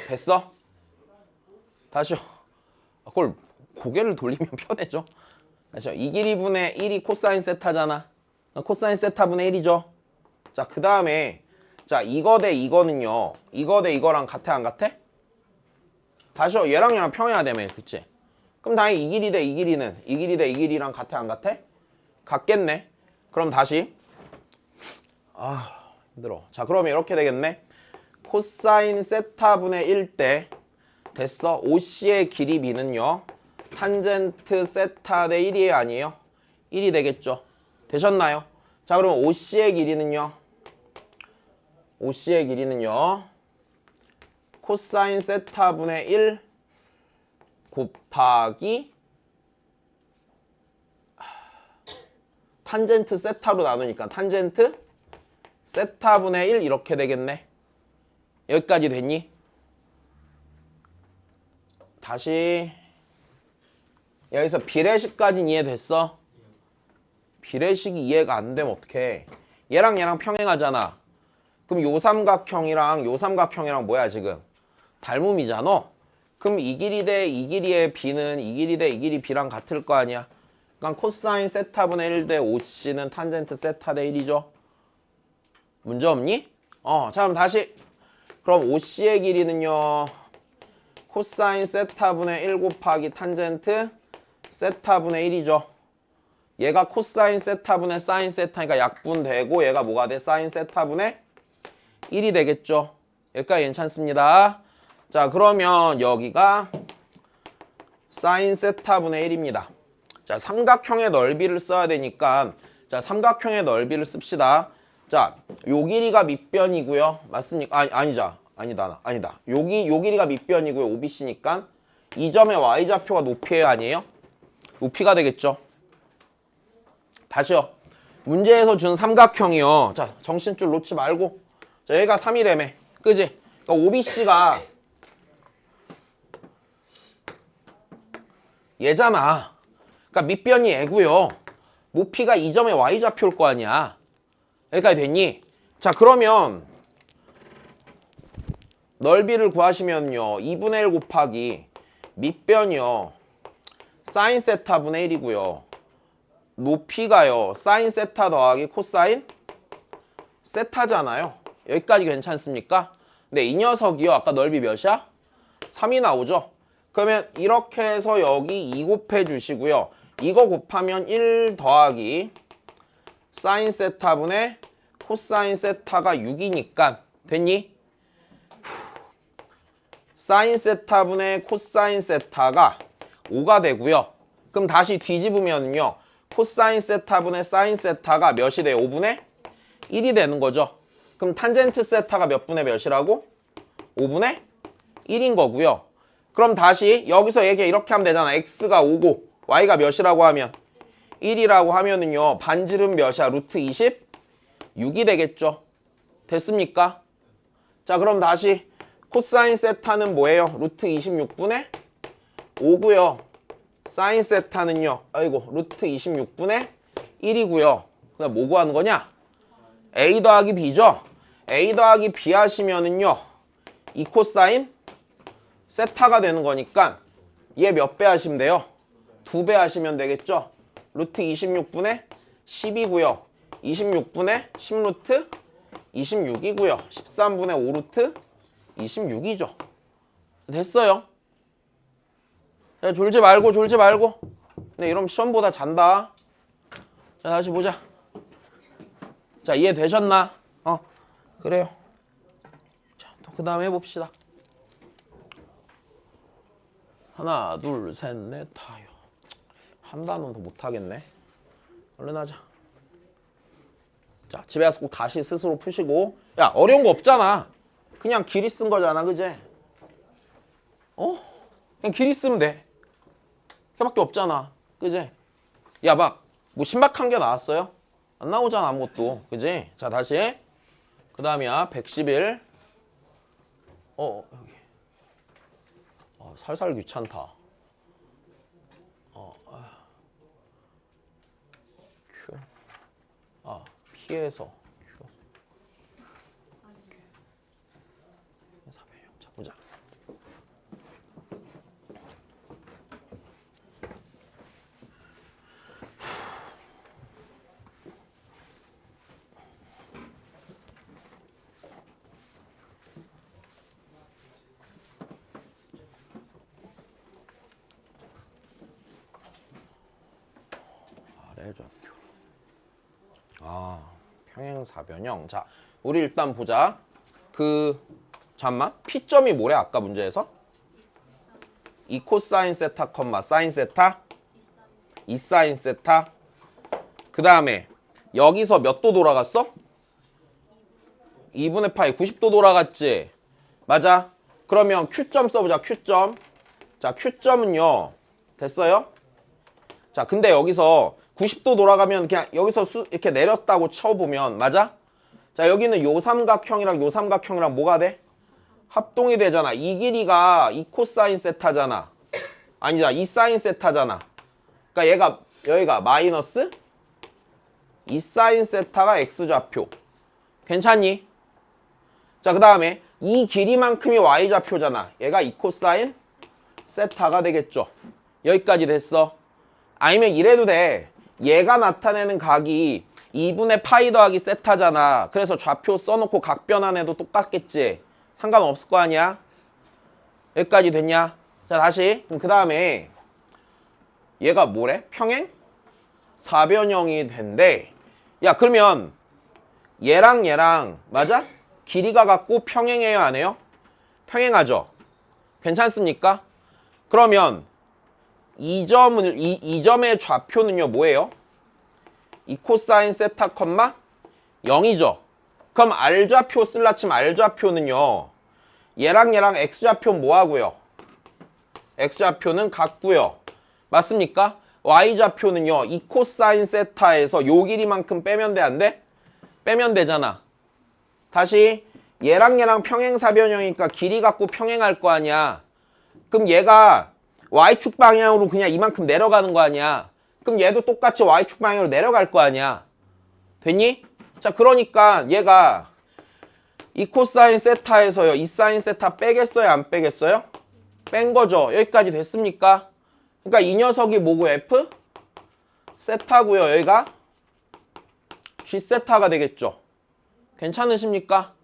A: 됐어? 다시요. 그걸 고개를 돌리면 편해져. 다시요. 이 길이분의 1이 코사인 세타잖아. 코사인 세타분의 1이죠. 자, 그 다음에 자, 이거 대 이거는요. 이거 대 이거랑 같아 안 같아? 다시요. 얘랑 얘랑 평해야 되며, 그치? 그럼 당연히 이 길이 대 이 길이는 이 길이 대 이 길이랑 같아 안 같아? 같겠네. 그럼 다시 힘들어. 자, 그러면 이렇게 되겠네. 코사인 세타분의 1대 됐어. OC의 길이 B는요. 탄젠트 세타 대 1이에요 아니에요? 1이 되겠죠. 되셨나요? 자, 그럼 OC의 길이는요. 코사인 세타분의 1 곱하기 탄젠트 세타로 나누니까 탄젠트 세타분의 1 이렇게 되겠네. 여기까지 됐니? 다시 여기서 비례식까지는 이해됐어? 비례식이 이해가 안 되면 어떡해. 얘랑 얘랑 평행하잖아. 그럼 요 삼각형이랑 뭐야 지금? 닮음이잖아. 그럼 이 길이 대 이 길이의 B는 이 길이 대 이 길이 B랑 같을 거 아니야. 그러니까 코사인 세타분의 1 대 OC는 탄젠트 세타 대 1이죠. 문제 없니? 자, 그럼 다시. 그럼 OC의 길이는요. 코사인 세타분의 1 곱하기 탄젠트 세타분의 1이죠. 얘가 코사인 세타분의 사인 세타니까 약분되고 얘가 뭐가 돼? 사인 세타분의 1이 되겠죠. 여기까지 괜찮습니다. 자, 그러면 여기가 사인 세타분의 1입니다. 자, 삼각형의 넓이를 써야 되니까 자, 삼각형의 넓이를 씁시다. 자, 요 길이가 밑변이고요. 맞습니까? 아니다. 요 길이가 밑변이고요. OBC니까 이 점의 Y좌표가 높이에요 아니에요? 높이가 되겠죠. 다시요. 문제에서 준 삼각형이요. 자, 정신줄 놓지 말고. 자, 얘가 3이라며. 그지? 그러니까 OBC가 얘잖아. 그러니까 밑변이 얘고요. 높이가 이 점의 Y좌표일 거 아니야. 여기까지 됐니? 자, 그러면 넓이를 구하시면요. 2분의 1 곱하기 밑변이요. 사인 세타분의 1이고요. 높이가요. 사인 세타 더하기 코사인 세타잖아요. 여기까지 괜찮습니까? 네, 이 녀석이요. 아까 넓이 몇이야? 3이 나오죠? 그러면 이렇게 해서 여기 2 곱해 주시고요. 이거 곱하면 1 더하기 사인 세타분의 코사인 세타가 6이니까 됐니? 사인 세타분의 코사인 세타가 5가 되고요. 그럼 다시 뒤집으면요. 코사인 세타분의 사인 세타가 몇이 돼요? 5분의 1이 되는 거죠. 그럼 탄젠트 세타가 몇 분의 몇이라고? 5분의 1인 거고요. 그럼 다시 여기서 얘기 이렇게 하면 되잖아. x가 5고 y가 몇이라고 하면 1이라고 하면은요. 반지름 몇이야? 루트 26이 되겠죠. 됐습니까? 자, 그럼 다시 코사인 세타는 뭐예요? 루트 26분의 5고요. 사인 세타는요. 루트 26분의 1이고요. 그다음 뭐 구하는 거냐? A 더하기 B죠? A 더하기 B 하시면은요. 이 코사인 세타가 되는 거니까 얘 몇 배 하시면 돼요? 2배 하시면 되겠죠? 루트 26분의 10이고요. 26분의 10루트 26이고요. 13분의 5루트 26이죠. 됐어요. 자, 졸지 말고. 네, 이러면 시험보다 잔다. 자, 다시 보자. 자, 이해되셨나? 그래요. 자, 또 그 다음에 해봅시다. 하나, 둘, 셋, 넷, 다요. 한 단원 더 못하겠네. 얼른 하자. 자, 집에 가서 꼭 다시 스스로 푸시고. 야, 어려운 거 없잖아. 그냥 길이 쓴 거잖아, 그제? 그냥 길이 쓰면 돼. 걔밖에 없잖아, 그제? 야, 막 뭐 신박한 게 나왔어요? 안 나오잖아, 아무것도. 그지? 자, 다시. 그 다음이야, 111. 여기. 살살 귀찮다. Q. P에서 Q. 자, 보자. 아래좌표. 평행사변형. 자, 우리 일단 보자. 잠깐만. P점이 뭐래? 아까 문제에서? 2 코사인 세타, 사인 세타? 2 사인 세타. 그 다음에 여기서 몇 도 돌아갔어? 2분의 파이 90도 돌아갔지? 맞아? 그러면 Q점 써보자. Q점. 자, Q점은요. 됐어요? 자, 근데 여기서 90도 돌아가면 그냥 여기서 이렇게 내렸다고 쳐보면 맞아? 자, 여기는 요 삼각형이랑 요 삼각형이랑 뭐가 돼? 합동이 되잖아. 이 길이가 2 코사인 세타잖아. 아니잖아. 2 사인 세타잖아. 그러니까 여기가 마이너스 2 사인 세타가 x좌표. 괜찮니? 자, 그 다음에 이 길이만큼이 y좌표잖아. 얘가 2 코사인 세타가 되겠죠. 여기까지 됐어. 아니면 이래도 돼. 얘가 나타내는 각이 2분의 파이 더하기 세타잖아. 그래서 좌표 써놓고 각 변환해도 똑같겠지. 상관없을 거 아니야? 여기까지 됐냐? 자, 다시. 그럼 그 다음에 얘가 뭐래? 평행? 사변형이 된대. 야, 그러면 얘랑 맞아? 길이가 같고 평행해요, 안 해요? 평행하죠? 괜찮습니까? 그러면 이 점의 좌표는요, 뭐예요? 2 코사인 세타, 0이죠. 그럼 R좌표 쓸라 치면 R좌표는요, 얘랑 X좌표 뭐하고요? X좌표는 같고요. 맞습니까? Y좌표는요, 2 코사인 세타에서 요 길이만큼 빼면 돼, 안 돼? 빼면 되잖아. 다시 얘랑 평행사변형이니까 길이 갖고 평행할 거 아니야. 그럼 얘가 Y축 방향으로 그냥 이만큼 내려가는 거 아니야. 그럼 얘도 똑같이 Y축 방향으로 내려갈 거 아니야. 됐니? 자, 그러니까 얘가 2 코사인 세타에서요 2 사인 세타 빼겠어요, 안 빼겠어요? 뺀 거죠. 여기까지 됐습니까? 그러니까 이 녀석이 뭐고 F? 세타고요. 여기가 G 세타가 되겠죠. 괜찮으십니까?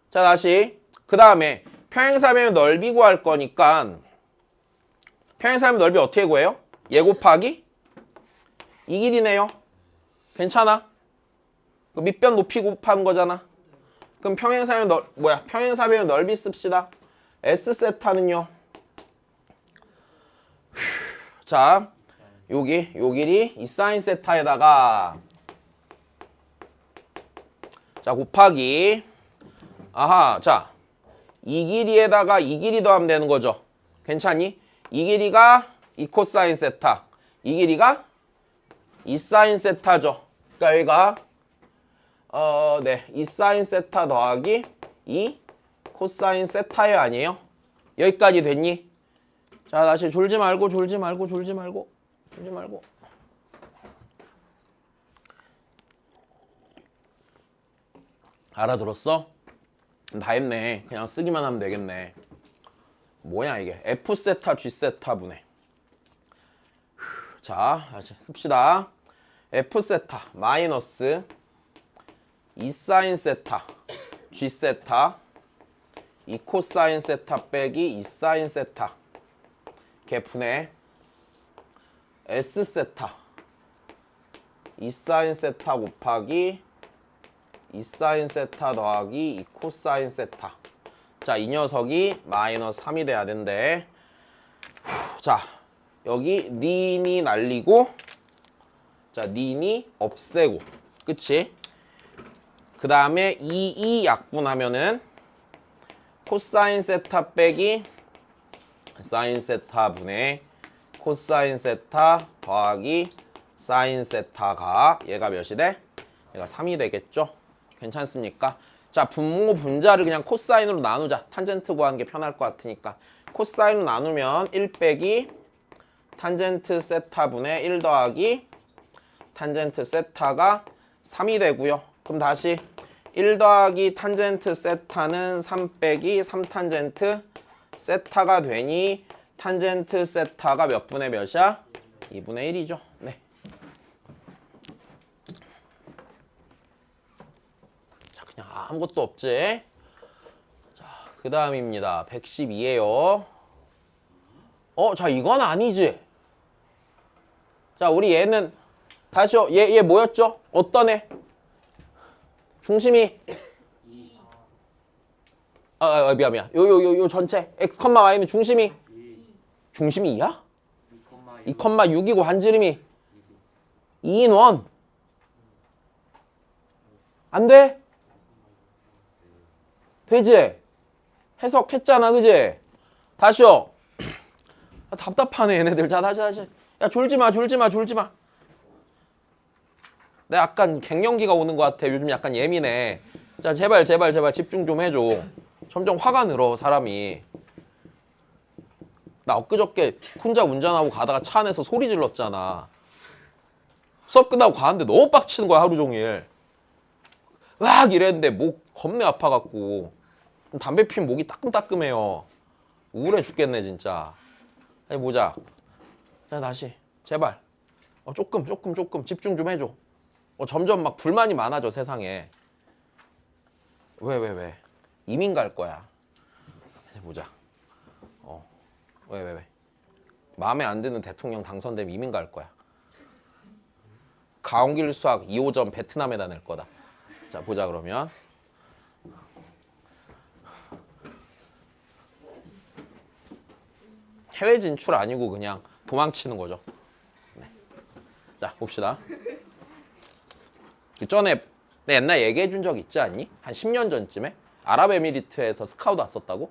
A: 자, 다시 그 다음에 평행사변의 넓이 구할 거니까 평행사변 넓이 어떻게 구해요? 얘 곱하기 이 길이네요. 괜찮아? 그 밑변 높이 곱하는 거잖아. 그럼 평행사변의 넓이 씁시다. S 세타는요. 자, 요 길이 이 사인 세타에다가 자, 곱하기 자, 이 길이에다가 이 길이 더하면 되는 거죠. 괜찮니? 이 길이가 2 코사인 세타, 이 길이가 2 사인 세타죠. 그러니까 여기가 2 사인 세타 더하기 2 코사인 세타예요, 아니에요? 여기까지 됐니? 자, 다시 졸지 말고. 알아들었어? 다 했네. 그냥 쓰기만 하면 되겠네. 뭐야 이게? F 세타 G 세타 분의. 자, 다시 씁시다. F 세타 마이너스 2 사인 세타 G 세타 2 코사인 세타 빼기 2 사인 세타 걔 분의 S 세타 2 사인 세타 곱하기 2 사인 세타 더하기 2 코사인 세타. 자, 이 녀석이 마이너스 3이 돼야 된대. 자, 여기 닌이 날리고 자, 닌이 없애고 그치? 그 다음에 2 약분하면은 코사인 세타 빼기 사인 세타 분의 코사인 세타 더하기 사인 세타가 얘가 몇이 돼? 얘가 3이 되겠죠? 괜찮습니까? 자, 분모 분자를 그냥 코사인으로 나누자. 탄젠트 구하는 게 편할 것 같으니까. 코사인으로 나누면 1 빼기 탄젠트 세타 분의 1 더하기 탄젠트 세타가 3이 되고요. 그럼 다시 1 더하기 탄젠트 세타는 3 빼기 3탄젠트 세타가 되니 탄젠트 세타가 몇 분의 몇이야? 2분의 1이죠. 네. 자, 그냥 아무것도 없지. 자, 그 다음입니다. 112예요. 자, 이건 아니지. 자, 우리 얘는 다시요. 얘 뭐였죠? 어떤 애? 중심이 미안. 요 전체 x, y면 중심이 2야? 2,6이고 반지름이 2인 원. 안 돼? 되지? 해석했잖아, 그지? 다시요. 답답하네, 얘네들. 자, 다시. 야, 졸지 마. 내가 약간 갱년기가 오는 것 같아. 요즘 약간 예민해. 자, 제발 집중 좀 해줘. 점점 화가 늘어, 사람이. 나 엊그저께 혼자 운전하고 가다가 차 안에서 소리 질렀잖아. 수업 끝나고 가는데 너무 빡치는 거야, 하루 종일. 으악 이랬는데 목 겁내 아파갖고. 담배 피면 목이 따끔따끔해요. 우울해 죽겠네, 진짜. 아니, 보자. 자, 다시. 제발. 조금 집중 좀 해줘. 점점 막 불만이 많아져, 세상에. 왜? 이민 갈 거야. 다시 보자. 왜? 마음에 안 드는 대통령 당선되면 이민 갈 거야. 가온길 수학 2호점 베트남에다 낼 거다. 자, 보자, 그러면. 해외 진출 아니고 그냥 도망치는 거죠. 네. 자, 봅시다. 그 전에 내 옛날 얘기해 준 적 있지 않니? 한 10년 전쯤에 아랍에미리트에서 스카우트 왔었다고?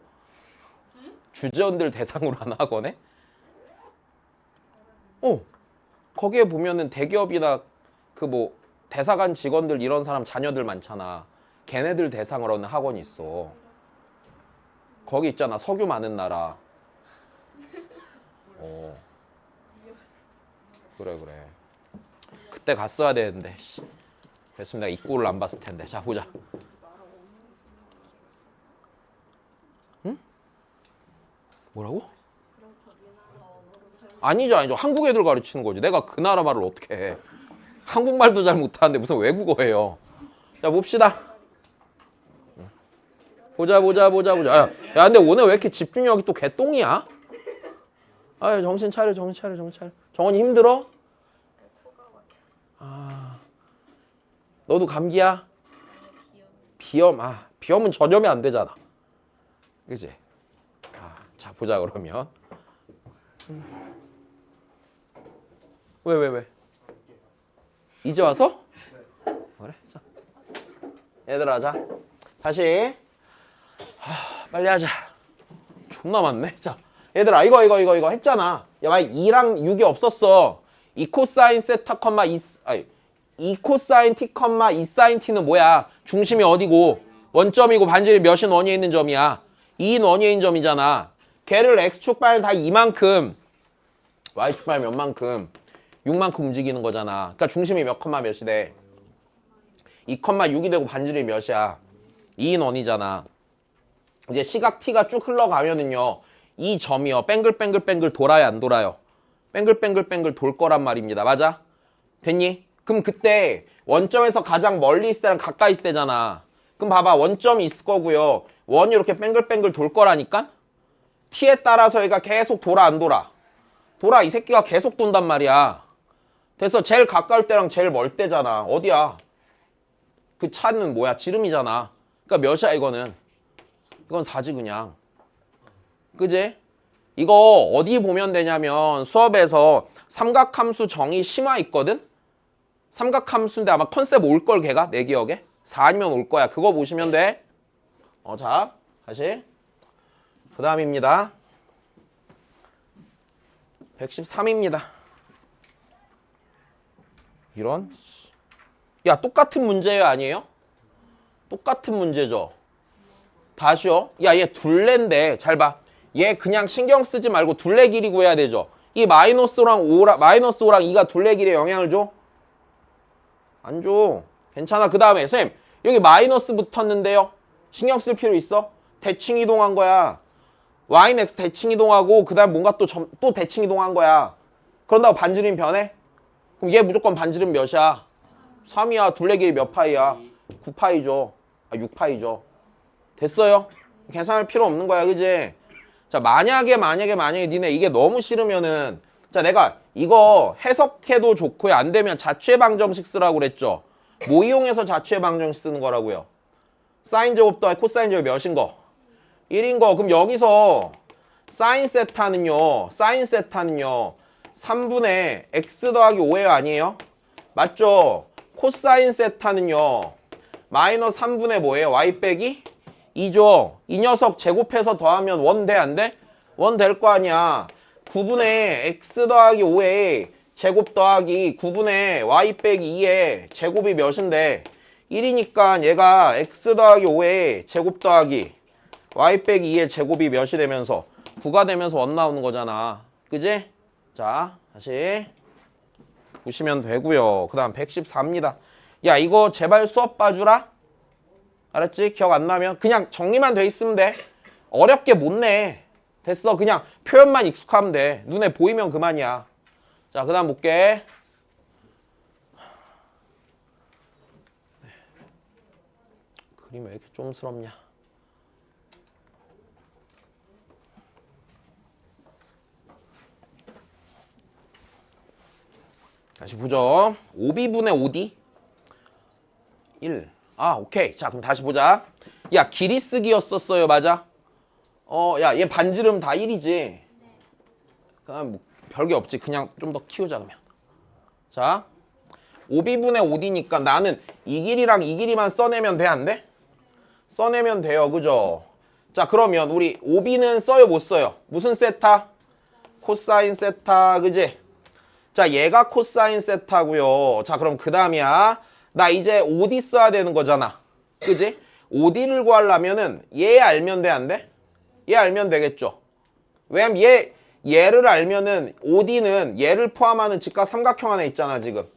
A: 주재원들 대상으로 하는 학원에? 거기에 보면은 대기업이나 그 뭐 대사관 직원들 이런 사람 자녀들 많잖아. 걔네들 대상으로 하는 학원이 있어. 거기 있잖아, 석유 많은 나라. 그래. 그때 갔어야 되는데. 그랬으면 내가 이 꼴을 안 봤을 텐데. 자, 보자. 응? 뭐라고? 아니죠. 한국 애들 가르치는 거지. 내가 그 나라 말을 어떻게 해. 한국말도 잘 못하는데 무슨 외국어예요. 자, 봅시다. 보자. 야, 근데 오늘 왜 이렇게 집중력이 또 개똥이야? 아유, 정신 차려. 정원이 힘들어? 너도 감기야? 비염. 비염은 전염이 안 되잖아. 그치? 자, 보자, 그러면. 왜? 이제 와서? 그래, 자. 얘들아, 자. 다시. 빨리 하자. 존나 많네. 자, 얘들아, 이거 했잖아. 야, 만약 2랑 6이 없었어. 2 코사인 세타, 2 코사인 t, 2 사인 t는 뭐야? 중심이 어디고? 원점이고 반지름이 몇인 원위에 있는 점이야? 2인 원위에 있는 점이잖아. 걔를 x축 발 다 이만큼, y축 발 몇만큼, 6만큼 움직이는 거잖아. 그러니까 중심이 몇 컴마 몇이 돼? 2,6이 되고 반지름이 몇이야? 2인원이잖아. 이제 시각 t가 쭉 흘러가면은요. 이 점이요. 뱅글뱅글뱅글 돌아요, 안 돌아요? 뱅글뱅글뱅글 돌 거란 말입니다. 맞아? 됐니? 그럼 그때 원점에서 가장 멀리 있을 때랑 가까이 있을 때잖아. 그럼 봐봐. 원점이 있을 거고요. 원이 이렇게 뱅글뱅글 돌 거라니까? t에 따라서 얘가 계속 돌아, 안 돌아? 돌아. 이 새끼가 계속 돈단 말이야. 그래서 제일 가까울 때랑 제일 멀 때잖아. 어디야? 그 차는 뭐야? 지름이잖아. 그러니까 몇이야 이거는? 이건 4지 그냥. 그지? 이거 어디 보면 되냐면 수업에서 삼각함수 정의 심화 있거든? 삼각함수인데 아마 컨셉 올 걸 걔가? 내 기억에? 4아니면 올 거야. 그거 보시면 돼. 자, 다시. 그 다음입니다. 113입니다. 이런. 야, 똑같은 문제예요, 아니에요? 똑같은 문제죠. 다시요. 야, 얘 둘레인데 잘 봐. 얘 그냥 신경 쓰지 말고 둘레 길이 구해야 되죠. 이 마이너스 5랑 마이너스 5랑 2가 둘레 길이에 영향을 줘? 안 줘. 괜찮아. 그 다음에 선생님 여기 마이너스 붙었는데요. 신경 쓸 필요 있어? 대칭 이동한 거야. y는 x 대칭 이동하고 그 다음 뭔가 또 대칭 이동한 거야. 그런다고 반지름 변해? 그럼 얘 무조건 반지름 몇이야? 3이야. 둘레 길이 몇 파이야? 9파이죠. 6파이죠. 됐어요? 계산할 필요 없는 거야. 그지? 자, 만약에 니네 이게 너무 싫으면은 자, 내가 이거 해석해도 좋고요. 안 되면 자취의 방정식 쓰라고 그랬죠. 뭐 이용해서 자취의 방정식 쓰는 거라고요? 사인 제곱 더하기 코사인 제곱 몇인 거? 1인 거. 그럼 여기서 사인 세타는요. 3분의 x 더하기 5예요, 아니에요? 맞죠? 코사인 세타는요. 마이너스 3분의 뭐예요? y 빼기 2죠. 이 녀석 제곱해서 더하면 원 돼, 안 돼? 원 될 거 아니야. 9분의 x 더하기 5에 제곱 더하기 9분의 y 빼기 2에 제곱이 몇인데 1이니까 얘가 x 더하기 5에 제곱 더하기 y 빼기 2의 제곱이 몇이 되면서 9가 되면서 원 나오는 거잖아. 그지? 자, 다시 보시면 되고요. 그 다음 114입니다. 야, 이거 제발 수업 봐주라. 알았지? 기억 안 나면 그냥 정리만 돼 있으면 돼. 어렵게 못 내. 됐어. 그냥 표현만 익숙하면 돼. 눈에 보이면 그만이야. 자, 그 다음 볼게. 그림 왜 이렇게 좀스럽냐. 다시 보죠. 5b분의 5d 1. 오케이. 자, 그럼 다시 보자. 야, 길이 쓰기였었어요. 맞아? 야, 얘 반지름 다 1이지. 그냥 뭐 별게 없지. 그냥 좀 더 키우자 그러면. 자, 5b분의 5d니까 나는 이 길이랑 이 길이만 써내면 돼, 안 돼? 써내면 돼요. 그죠? 자, 그러면 우리 5b는 써요, 못 써요? 무슨 세타? 코사인 세타. 그지? 자, 얘가 코사인 세타고요. 자, 그럼 그 다음이야. 나 이제 5D 써야 되는 거잖아. 그지? 5D를 구하려면은 얘 알면 돼, 안 돼? 얘 알면 되겠죠. 왜냐면 얘를 알면은 5D는 얘를 포함하는 직각 삼각형 안에 있잖아, 지금.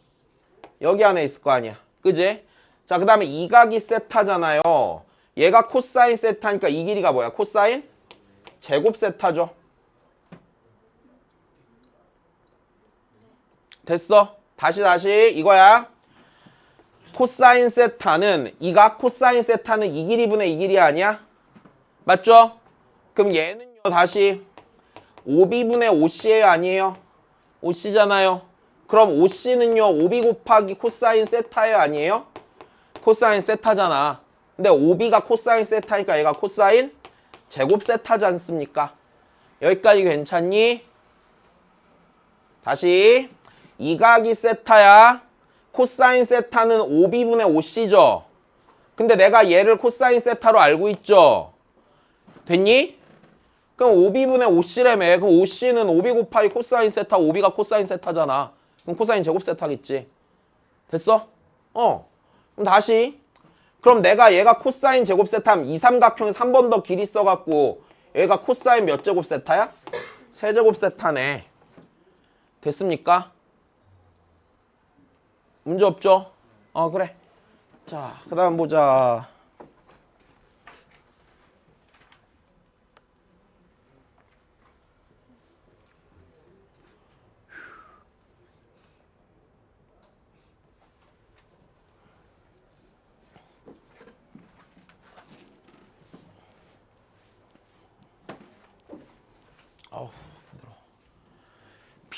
A: 여기 안에 있을 거 아니야. 그지? 자, 그 다음에 이 각이 세타잖아요. 얘가 코사인 세타니까 이 길이가 뭐야? 코사인? 제곱 세타죠. 됐어. 다시 이거야. 코사인 세타는 이 각 코사인 세타는 이 길이분의 이 길이 아니야? 맞죠? 그럼 얘는요. 다시 5b분의 5c예요, 아니에요? 5c잖아요. 그럼 5c는요. 5b 곱하기 코사인 세타예요, 아니에요? 코사인 세타잖아. 근데 5b가 코사인 세타니까 얘가 코사인 제곱 세타지 않습니까? 여기까지 괜찮니? 다시 이 각이 세타야. 코사인 세타는 5b분의 5c죠. 근데 내가 얘를 코사인 세타로 알고 있죠. 됐니? 그럼 5b분의 5c라며. 그럼 5c는 5b 곱하기 코사인 세타, 5b가 코사인 세타잖아. 그럼 코사인 제곱 세타겠지. 됐어? 그럼 다시. 그럼 내가 얘가 코사인 제곱 세타면 이 삼각형에서 한 번 더 길이 써갖고 얘가 코사인 몇 제곱 세타야? 세제곱 세타네. 됐습니까? 문제 없죠? 그래. 자, 그 다음 보자.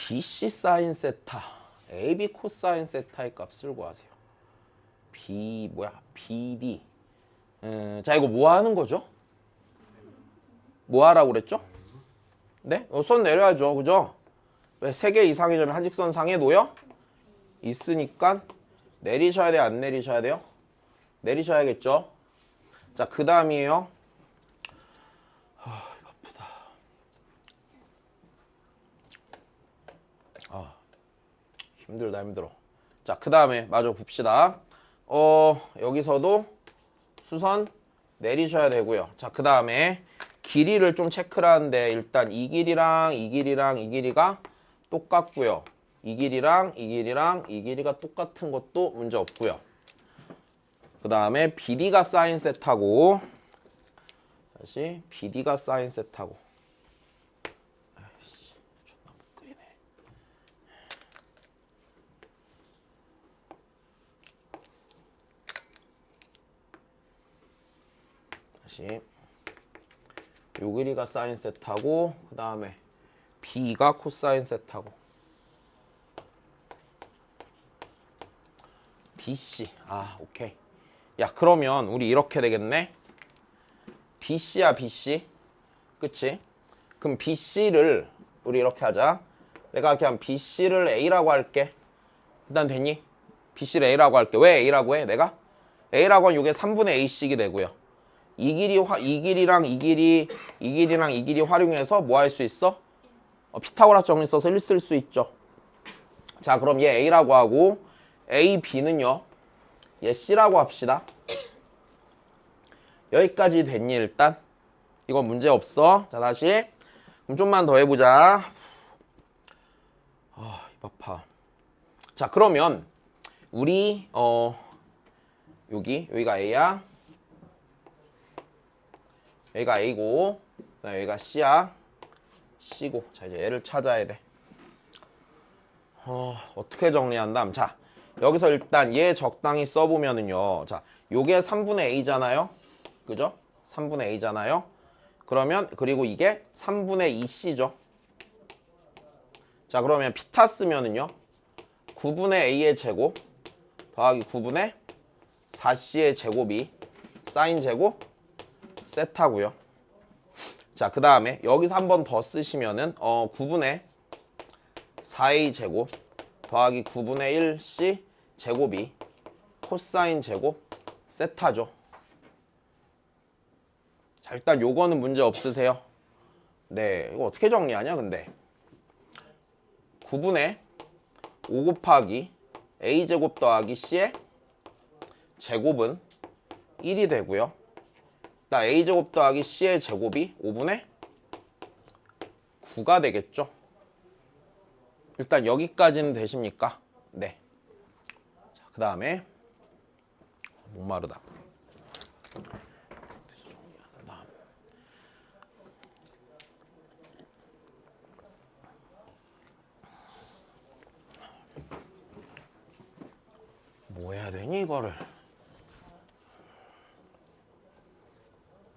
A: BC 사인 세타, AB 코사인 세타의 값을 구하세요. B 뭐야? BD. 자 이거 뭐 하는 거죠? 뭐 하라고 그랬죠? 네? 손 내려야죠, 그죠? 왜 3개 이상의 점이 한직선 상에 놓여 있으니까 내리셔야 돼요, 안 내리셔야 돼요? 내리셔야겠죠? 자, 그 다음이에요. 아프다. 힘들어. 자, 그 다음에 마저 봅시다. 여기서도 수선 내리셔야 되고요. 자, 그 다음에 길이를 좀 체크를 하는데 일단 이 길이랑 이 길이랑 이 길이가 똑같고요. 이 길이랑 이 길이랑 이 길이가 똑같은 것도 문제 없고요. 그 다음에 BD가 사인 세타고 다시 BD가 사인 세타고 아이씨 존나 못 그리네. 다시 요 길이가 사인 세타고 그 다음에 B가 코사인 세타고 BC 오케이. 야 그러면 우리 이렇게 되겠네. BC야 BC 그치? 그럼 BC를 우리 이렇게 하자. 내가 그냥 BC를 A라고 할게. 일단 됐니? BC를 A라고 할게. 왜 A라고 해? 내가? A라고 하면 이게 3분의 A씩이 되고요. 이 길이랑 이 길이랑 이 길이 활용해서 뭐 할 수 있어? 피타고라스 정리 써서 1 쓸 수 있죠. 자 그럼 얘 A라고 하고 A, B는요. 얘 C라고 합시다. 여기까지 됐니 일단? 이건 문제 없어. 자 다시 그럼 좀만 더 해보자. 입 아파. 자 그러면 우리 여기가 A야. 여기가 A고 그다음에 여기가 C야. C고. 자 이제 얘를 찾아야 돼. 어떻게 정리한다면 자 여기서 일단 얘 적당히 써보면은요. 자 요게 3분의 A잖아요. 그죠? 3분의 A잖아요. 그러면 그리고 이게 3분의 2C죠. 자 그러면 피타 쓰면은요. 9분의 A의 제곱 더하기 9분의 4C의 제곱이 사인 제곱 세타고요. 자 그 다음에 여기서 한 번 더 쓰시면은 9분의 4A 제곱 더하기 9분의 1C 제곱이 코사인 제곱 세타죠. 자 일단 요거는 문제 없으세요? 네 이거 어떻게 정리하냐 근데 9분의 5 곱하기 A제곱 더하기 C의 제곱은 1이 되고요. 나 A제곱 더하기 C의 제곱이 5분의 9가 되겠죠. 일단 여기까지는 되십니까? 네. 그 다음에 목마르다. 뭐 해야 되니 이거를?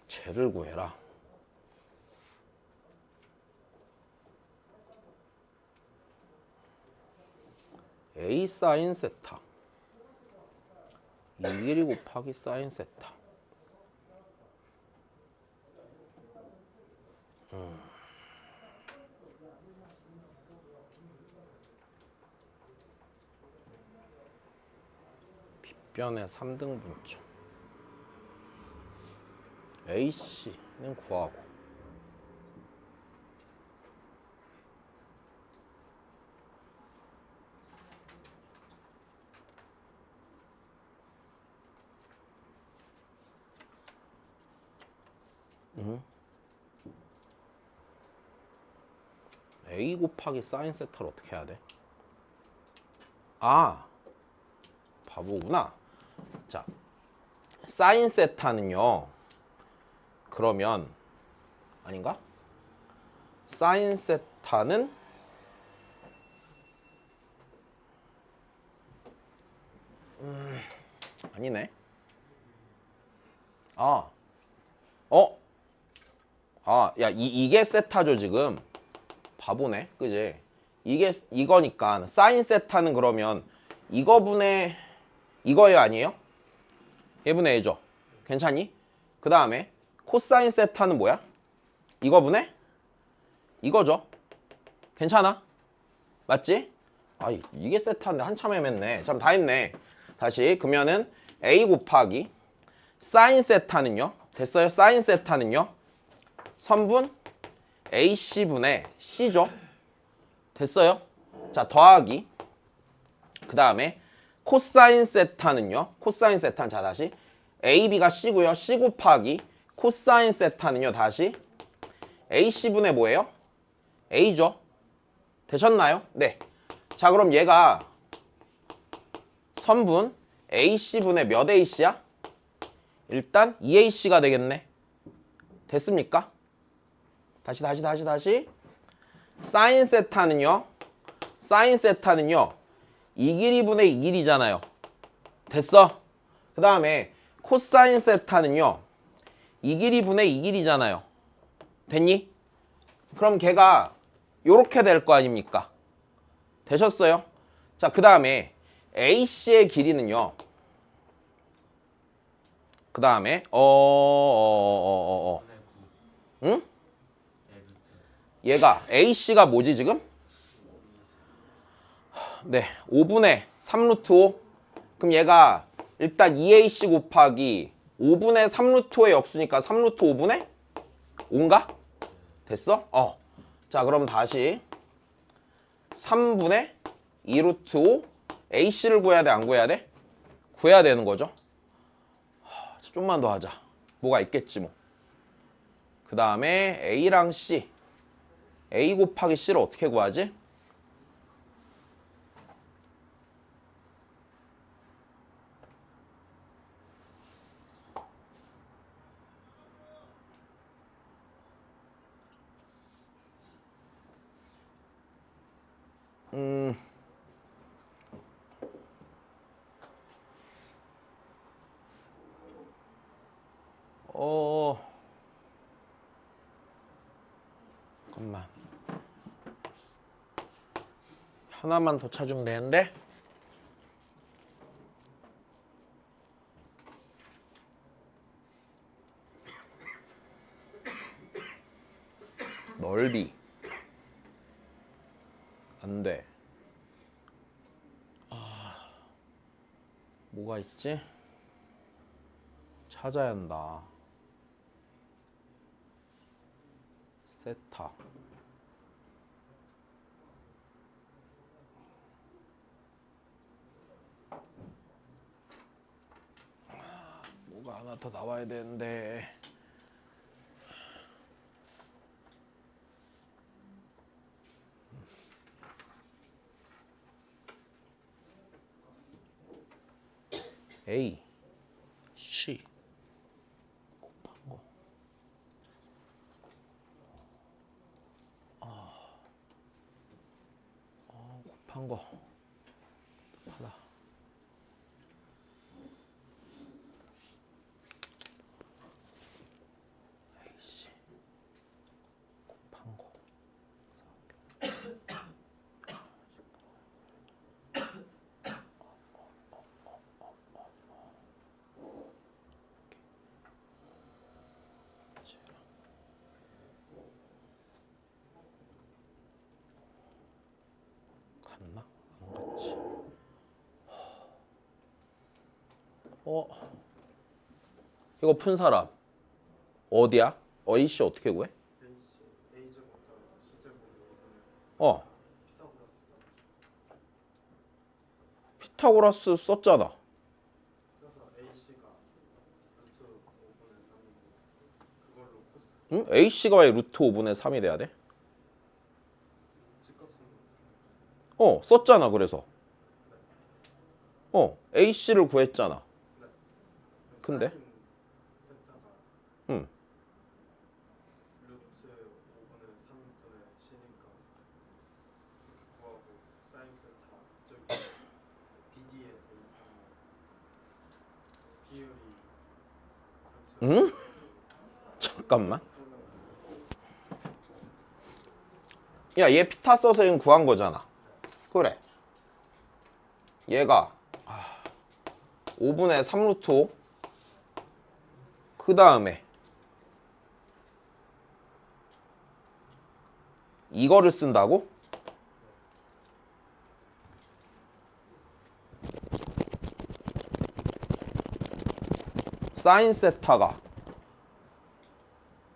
A: 쟤를 구해라. A 사인 세타 2길이 곱하기 사인 세타 빗변의 3등분점 AC는 구하고 A 곱하기 사인 세타를 어떻게 해야 돼? 바보구나. 자, 사인 세타는요. 그러면 아닌가? 사인 세타는 아니네. 야, 이게 세타죠 지금. 바보네, 그지? 이게 이거니까 사인 세타는 그러면 이거분의 이거예요 아니에요? 얘분의 A죠. 괜찮니? 그 다음에 코사인 세타는 뭐야? 이거분의 이거죠. 괜찮아? 맞지? 아 이게 세타인데 한참 헤맸네. 참 다 했네. 다시 그러면은 A 곱하기 사인 세타는요. 됐어요? 사인 세타는요. 선분 AC분의 C죠. 됐어요? 자 더하기 그 다음에 코사인 세타는요. 코사인 세타는 자 다시 AB가 C고요. C 곱하기 코사인 세타는요. 다시 AC분의 뭐예요? A죠. 되셨나요? 네. 자 그럼 얘가 선분 AC분의 몇 AC야? 일단 2AC가 되겠네. 됐습니까? 다시 사인 세타는요. 사인 세타는요. 이 길이분의 이 길이잖아요. 됐어? 그 다음에 코사인 세타는요. 이 길이분의 이 길이잖아요. 됐니? 그럼 걔가 요렇게 될 거 아닙니까? 되셨어요? 자, 그 다음에 AC의 길이는요. 그 다음에 응? 얘가 AC가 뭐지 지금? 네, 5분의 3루트 5. 그럼 얘가 일단 2AC 곱하기 5분의 3루트 5의 역수니까 3루트 5분의 5인가? 됐어? 자, 그럼 다시 3분의 2루트 5 AC를 구해야 돼, 안 구해야 돼? 구해야 되는 거죠. 좀만 더 하자. 뭐가 있겠지 뭐. 그 다음에 A랑 C. A 곱하기 C를 어떻게 구하지? 잠깐만. 하나만 더 찾으면 되는데. 넓이. 안 돼. 뭐가 있지? 찾아야 한다. 세타. 뭐가 하나 더 나와야 되는데. A, C 곱한 거. 곱한 거. 하다. A, C 곱한 거. 갔나? 안 갔지. 이거 푼 사람 어디야? A씨 어떻게 구해? 피타고라스 썼잖아. 응? A씨가 왜 루트 5분의 3이 돼야 돼? 썼잖아 그래서. A씨를 구했잖아. 근데? 응. 응? 잠깐만. 야, 얘 피타 써서 지금 구한 거잖아. 그래. 얘가 5분의 3 루트 5. 그 다음에 이거를 쓴다고? 사인 세타가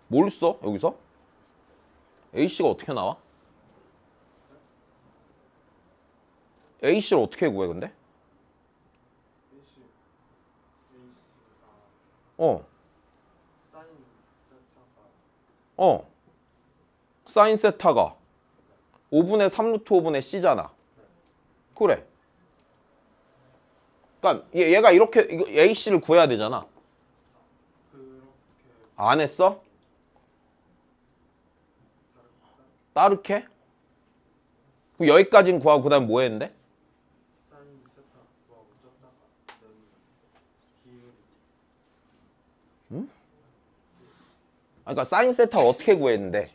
A: 뭘 써? 여기서? AC가 어떻게 나와? AC를 어떻게 구해 근데? 어. 사인 세타가 5분의 3 루트 5분의 C잖아. 그래. 그러니까 얘가 이렇게 이거 AC를 구해야 되잖아. 안 했어? 따르게? 그럼 여기까지는 구하고 그 다음에 뭐 했는데? 응? 그러니까 사인 세타 어떻게 구했는데?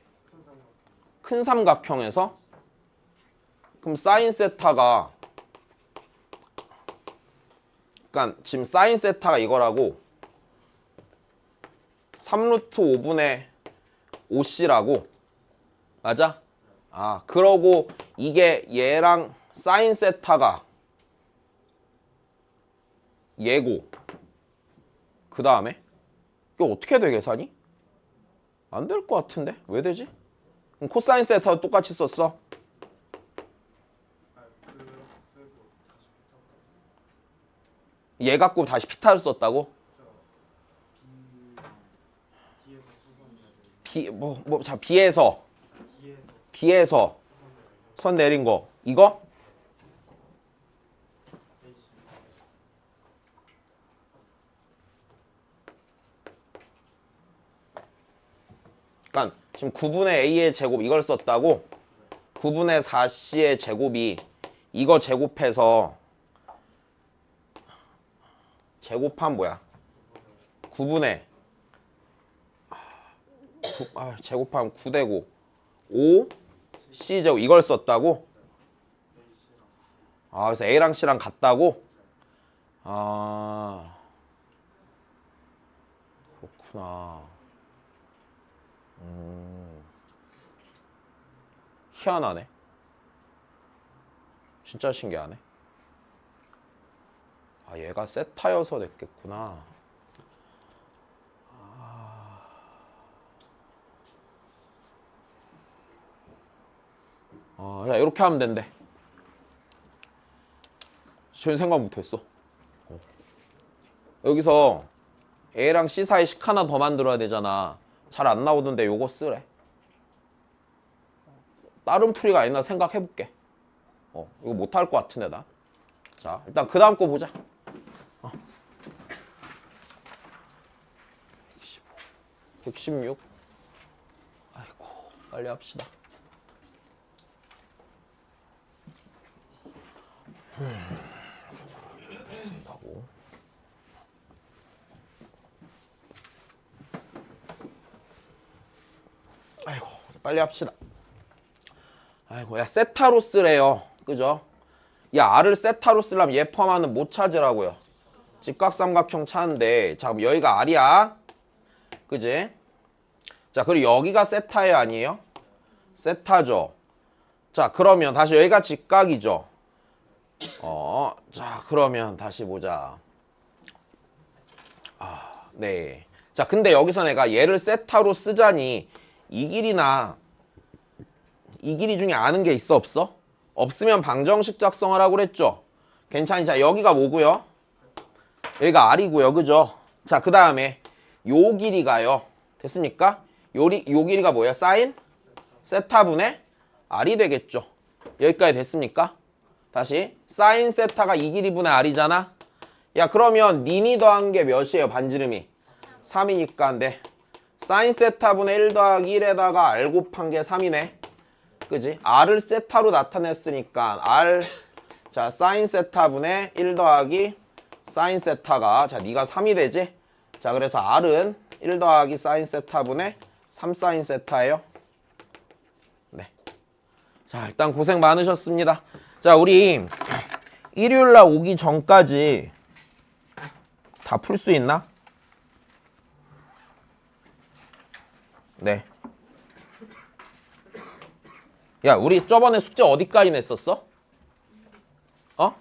A: 큰 삼각형에서? 그럼 사인 세타가 그러니까 지금 사인 세타가 이거라고 3 루트 5분의 5C라고 맞아? 아 그러고 이게 얘랑 사인 세타가 얘고 그 다음에 이게 어떻게 돼 계산이? 안 될 것 같은데? 왜 되지? 그럼 코사인 세타도 똑같이 썼어? 얘 갖고 다시 피타를 썼다고? 자 B에서 선 내린 거 이거? 그러니까 지금 9분의 A의 제곱 이걸 썼다고? 9분의 4C의 제곱이 이거 제곱해서 제곱한 뭐야? 9분의 제곱하면 9되고 5 C제곱 이걸 썼다고? 아 그래서 A랑 C랑 같다고? 아 그렇구나. 희한하네. 진짜 신기하네. 아 얘가 세타여서 됐겠구나. 야 이렇게 하면 된대. 전혀 생각 못했어. 여기서 A랑 C 사이 식 하나 더 만들어야 되잖아. 잘 안 나오던데 요거 쓰래. 다른 풀이가 있나 생각해볼게. 이거 못할 것 같은데 나. 자 일단 그 다음 거 보자. 116. 아이고 빨리 합시다. 쓴다고. 아이고 빨리 합시다. 아이고 야 세타로 쓰래요. 그죠? 야 R을 세타로 쓰려면 얘 포함하는 못 찾으라고요. 직각삼각형 찾는데 자 그럼 여기가 R이야. 그지? 자 그리고 여기가 세타예요 아니에요? 세타죠. 자 그러면 다시 여기가 직각이죠. 자 그러면 다시 보자. 네. 자 근데 여기서 내가 얘를 세타로 쓰자니 이 길이나 이 길이 중에 아는 게 있어 없어? 없으면 방정식 작성하라고 그랬죠? 괜찮이. 자 여기가 뭐고요? 여기가 R이고요. 그죠? 자 그 다음에 요 길이가요. 됐습니까? 요 길이가 뭐예요? 사인 세타분의 R이 되겠죠. 여기까지 됐습니까? 다시 사인 세타가 이 길이분의 R이잖아. 야 그러면 니니 더한 게 몇이에요? 반지름이 3이니까 근데 사인 세타분의 1 더하기 1에다가 R 곱한 게 3이네. 그지? R을 세타로 나타냈으니까 R 자 사인 세타분의 1 더하기 사인 세타가 자 니가 3이 되지? 자 그래서 R은 1 더하기 사인 세타분의 3 사인 세타예요. 네. 자, 일단 고생 많으셨습니다. 자, 우리 일요일 날 오기 전까지 다 풀 수 있나? 네. 야, 우리 저번에 숙제 어디까지 냈었어? 어?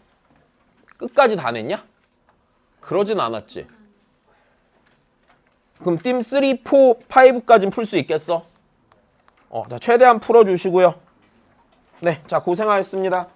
A: 끝까지 다 냈냐? 그러진 않았지. 그럼 팀 3, 4, 5까지는 풀 수 있겠어? 자, 최대한 풀어주시고요. 네, 자, 고생하셨습니다.